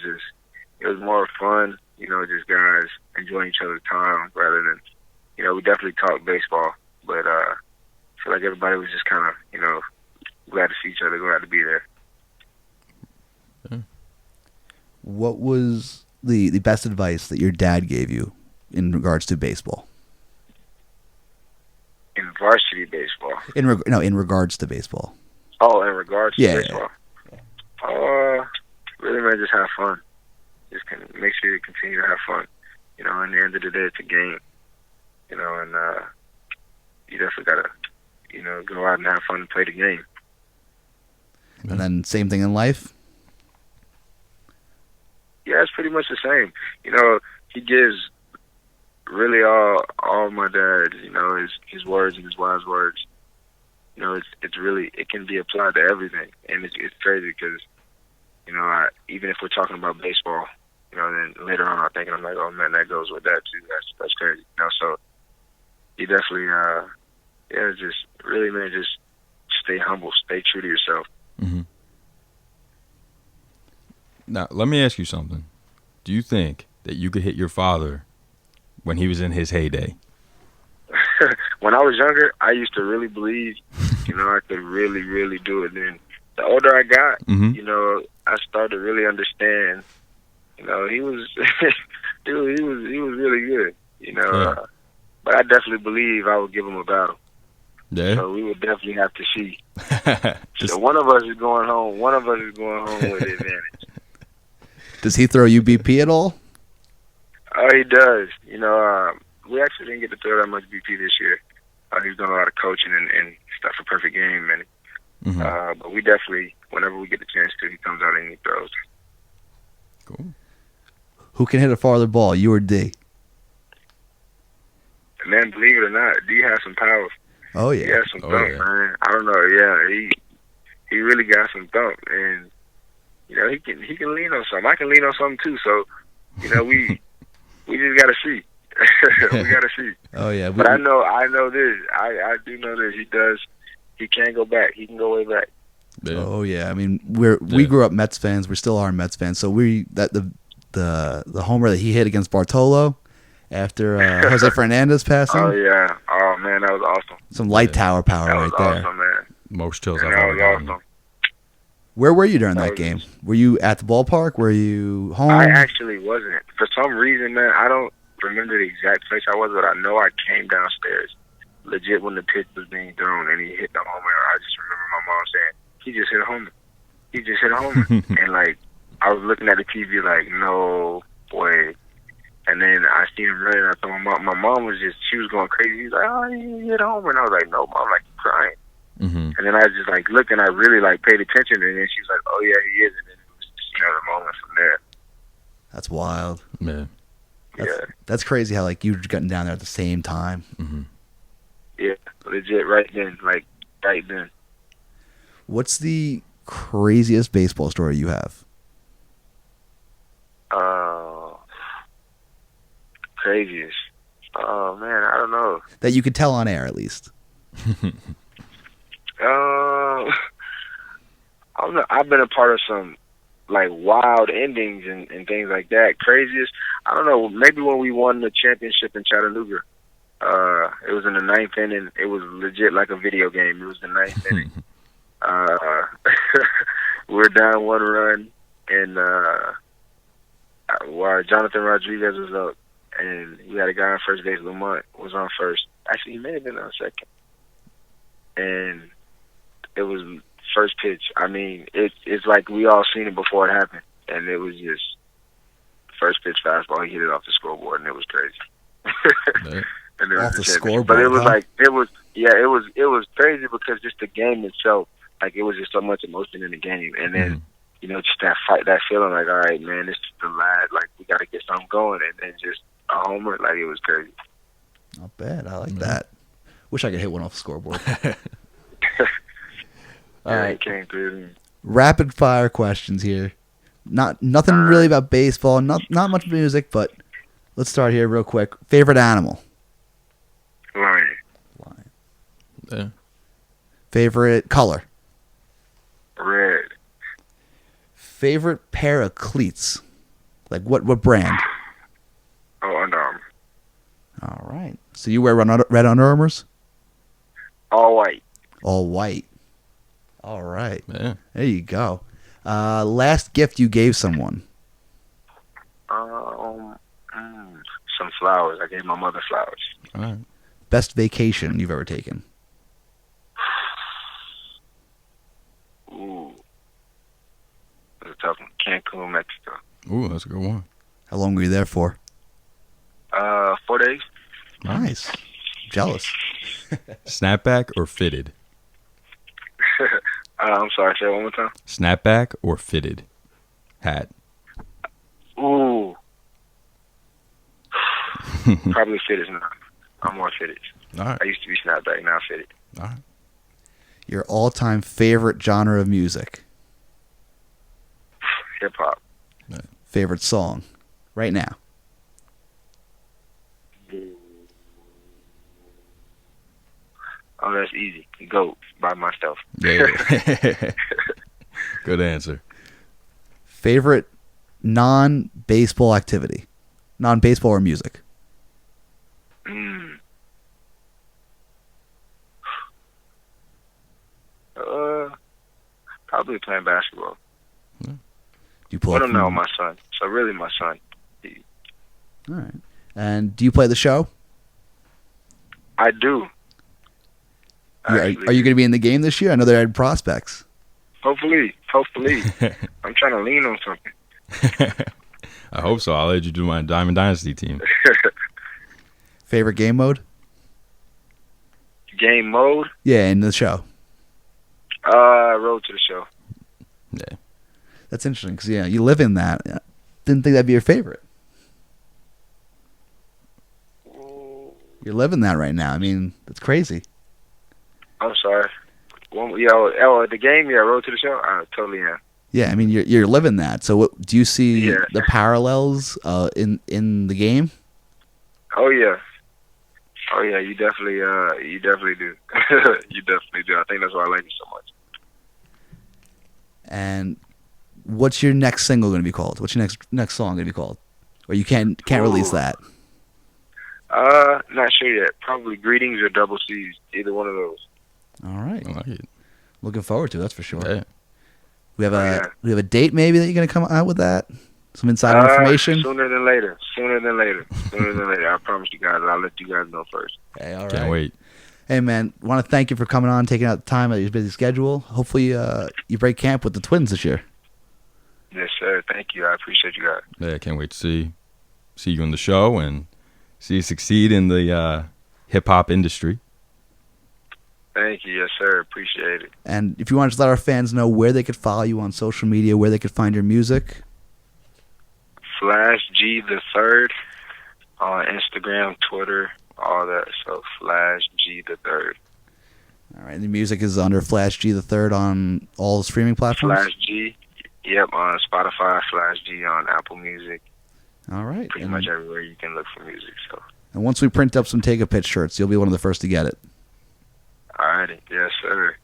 it was more fun, just guys enjoying each other's time rather than, we definitely talked baseball, but I feel like everybody was just kind of, glad to see each other, glad to be there. Yeah. What was the best advice that your dad gave you in regards to baseball? In varsity baseball? In regards to baseball. Oh, in regards to baseball? Yeah. Really, man, just have fun. Just make sure you continue to have fun. In the end of the day, it's a game. And you definitely got to, go out and have fun and play the game. And then same thing in life? Yeah, it's pretty much the same. He gives really all my dad, his words and his wise words. It's really, it can be applied to everything. And it's crazy because, even if we're talking about baseball, then later on I'm like, oh man, that goes with that too. That's crazy. So he definitely, just really, man, just stay humble, stay true to yourself. Mm-hmm. Now, let me ask you something. Do you think that you could hit your father when he was in his heyday? When I was younger, I used to really believe, I could really, really do it. Then the older I got, I started to really understand. He was, he was really good. But I definitely believe I would give him a battle. Yeah. So we would definitely have to see. So one of us is going home. One of us is going home with the advantage. Does he throw you BP at all? Oh, he does. We actually didn't get to throw that much BP this year. He's done a lot of coaching and stuff for Perfect Game, and but we definitely, whenever we get the chance to, he comes out and he throws. Cool. Who can hit a farther ball, you or D? Man, believe it or not, D has some power. Oh yeah, he has some thump, man. I don't know. Yeah, he really got some thump, and he can lean on something. I can lean on something too. So we just gotta see. We gotta see. Oh yeah, but I know this. I do know this. He can go back. He can go way back. Yeah. Oh yeah, I mean we grew up Mets fans. We still are Mets fans. So the homer that he hit against Bartolo after Jose Fernandez passing. Oh yeah. Oh man, that was awesome. Some light tower power that was right there. Awesome, man. Most chills Man, I've that ever was gotten. awesome. Where were you during that game? Were you at the ballpark? Were you home? I actually wasn't. For some reason, man, I don't remember the exact place I was, but I know I came downstairs legit when the pitch was being thrown and he hit the homer. I just remember my mom saying, he just hit a homer. He just hit a homer. And like, I was looking at the TV like, no way. And then I seen him running. I told my mom was she was going crazy. She was like, oh, he hit a homer. And I was like, no, Mom, like crying. Mm-hmm. And then I just like looked and I really like paid attention. And then she was like, oh yeah, he is. And then it was just, the moment from there. That's wild. Yeah. That's crazy how like you gotten down there at the same time. Mm-hmm. Yeah, legit right then, like right then. What's the craziest baseball story you have? Craziest. Oh man, I don't know. That you could tell on air at least. I don't know. I've been a part of some like wild endings and things like that. Craziest, I don't know, maybe when we won the championship in Chattanooga. It was in the 9th inning. It was legit like a video game. It was the 9th inning. We're down 1 run, and while Jonathan Rodriguez was up, and we had a guy on first base. Lamont was on first. Actually, he may have been on second. And it was first pitch. I mean, it's like we all seen it before it happened, and it was just first pitch fastball. He hit it off the scoreboard, and it was crazy. And it Off was the a scoreboard, but it was huh? like it was crazy because just the game itself, like it was just so much emotion in the game, and then you know just that fight, that feeling like, all right, man, this is the lad, like we got to get something going, and then just a homer, like it was crazy. Not bad. I like that. Wish I could hit one off the scoreboard. All right. It came through. Rapid fire questions here. Nothing really about baseball. Not much music, but let's start here real quick. Favorite animal? Lion. Yeah. Favorite color? Red. Favorite pair of cleats? Like what brand? Oh, Under Armour. All right. So you wear red Under Armours? All white. All white. All right. Yeah. There you go. Last gift you gave someone? Some flowers. I gave my mother flowers. All right. Best vacation you've ever taken? Ooh. That's a tough one. Cancun, Mexico. Ooh, that's a good one. How long were you there for? 4 days. Nice. Jealous. Snapback or fitted? I'm sorry, say it one more time. Snapback or fitted hat? Ooh. Probably fitted now. I'm more fitted. All right. I used to be snapback, now fitted. All right. Your all-time favorite genre of music? Hip hop. Favorite song? Right now. Oh, that's easy. GOAT by myself. Yeah. Good answer. Favorite non-baseball activity? Non-baseball or music? Probably playing basketball. You pull I up don't know, from- my son. So really my son. All right. And do you play the show? I do. Are you going to be in the game this year? I know they're at prospects. Hopefully. I'm trying to lean on something. I hope so. I'll let you do my Diamond Dynasty team. Favorite game mode? Game mode? Yeah, in the show. Road to the show. Yeah. That's interesting because you live in that. Didn't think that'd be your favorite. You're living that right now. I mean, that's crazy. I'm sorry. The game, Road to the show? I totally am. Yeah, I mean, you're living that. So, what do you see Yeah. the parallels in the game? Oh yeah, you definitely do. You definitely do. I think that's why I like it so much. And what's your next single going to be called? What's your next song going to be called? Or you can't release that? Not sure yet. Probably Greetings or Double C's. Either one of those. All right. I like it. Looking forward to it, that's for sure. Yeah. We have a date maybe that you're going to come out with that? Some insider information? Sooner than later. I promise you guys. I'll let you guys know first. Hey, all right. Can't wait. Hey, man, want to thank you for coming on, taking out the time out of your busy schedule. Hopefully you break camp with the Twins this year. Yes, sir. Thank you. I appreciate you guys. Yeah, can't wait to see you on the show and see you succeed in the hip-hop industry. Thank you. Yes, sir. Appreciate it. And if you want to just let our fans know where they could follow you on social media, where they could find your music. Flash G the Third on Instagram, Twitter, all that. So Flash G the Third. All right. The music is under Flash G the Third on all streaming platforms. Flash G. Yep, on Spotify. Flash G on Apple Music. All right. Pretty much everywhere you can look for music. So. And once we print up some Take a Pitch shirts, you'll be one of the first to get it. All righty. Yes, sir.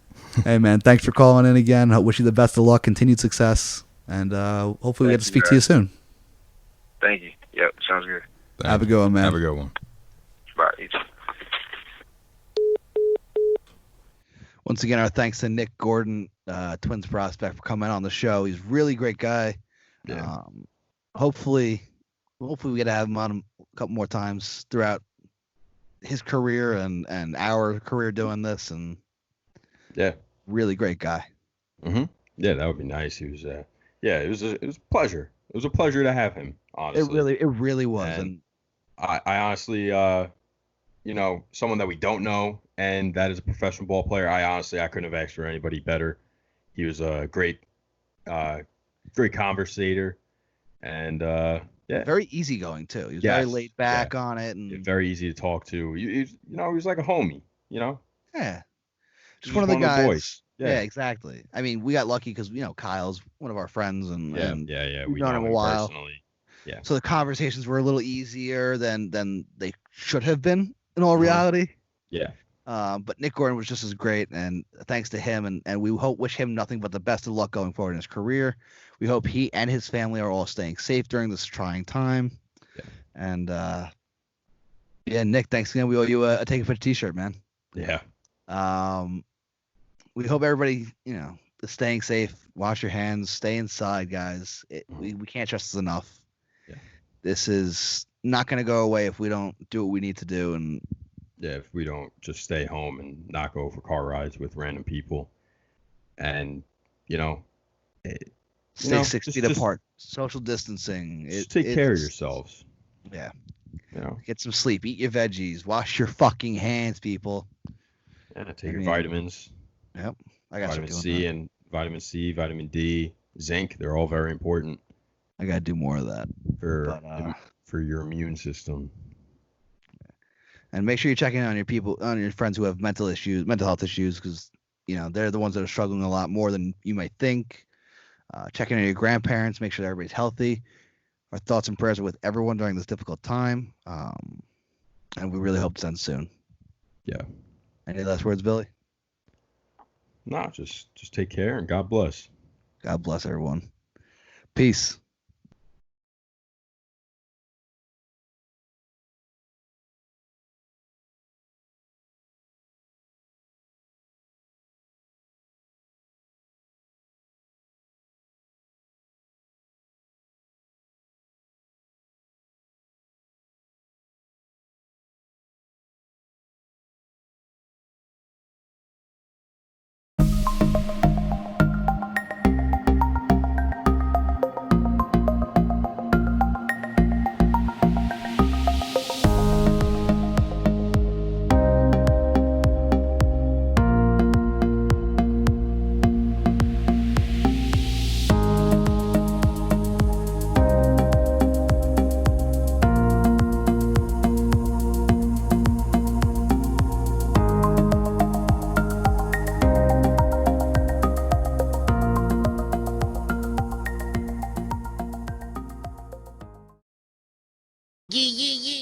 Hey, man, thanks for calling in again. I wish you the best of luck, continued success, And hopefully we get to Thank you, speak to you guys. soon. Thank you. Yep, sounds good. Have a good one, man. Have a good one. Bye. You too. Once again, our thanks to Nick Gordon, Twins prospect, for coming on the show. He's a really great guy. Yeah. Hopefully we get to have him on a couple more times throughout his career and our career doing this. And Yeah. really great guy. Mm-hmm. Yeah, that would be nice. He was. Yeah, it was a pleasure. It was a pleasure to have him. Honestly, It really was. And I honestly, someone that we don't know and that is a professional ball player. I couldn't have asked for anybody better. He was a great conversator, and yeah, very easygoing too. He was Yes, very laid back yeah. on it, and very easy to talk to. He was like a homie. yeah, just Just one of the one of the guys. boys. Yeah, exactly. I mean, we got lucky because Kyle's one of our friends, and Yeah. we've We known know him a him while. personally. Yeah. So the conversations were a little easier than they should have been in all Mhm. reality. Yeah. But Nick Gordon was just as great, and thanks to him, and we wish him nothing but the best of luck going forward in his career. We hope he and his family are all staying safe during this trying time. Yeah. And Nick, thanks again. We owe you a Take a Picture T-shirt, man. Yeah. We hope everybody, is staying safe. Wash your hands. Stay inside, guys. We can't stress this enough. Yeah. This is not going to go away if we don't do what we need to do. And Yeah, if we don't just stay home and not go for car rides with random people, and stay 6 just- feet just- apart. Social distancing. just take care of it's- yourselves. Yeah. Get some sleep. Eat your veggies. Wash your fucking hands, people. take your vitamins. Yep. I got Vitamin C and vitamin C, vitamin D, zinc. They're all very important I got to do more of that. for your immune system. And make sure you're checking on your friends who have mental health issues, because they're the ones that are struggling a lot more than you might think. Checking on your grandparents, make sure that everybody's healthy. Our thoughts and prayers are with everyone during this difficult time, and we really hope to end soon. Yeah. Any last words, Billy? No, just take care and God bless. God bless everyone. Peace. Yeah, yeah, yeah.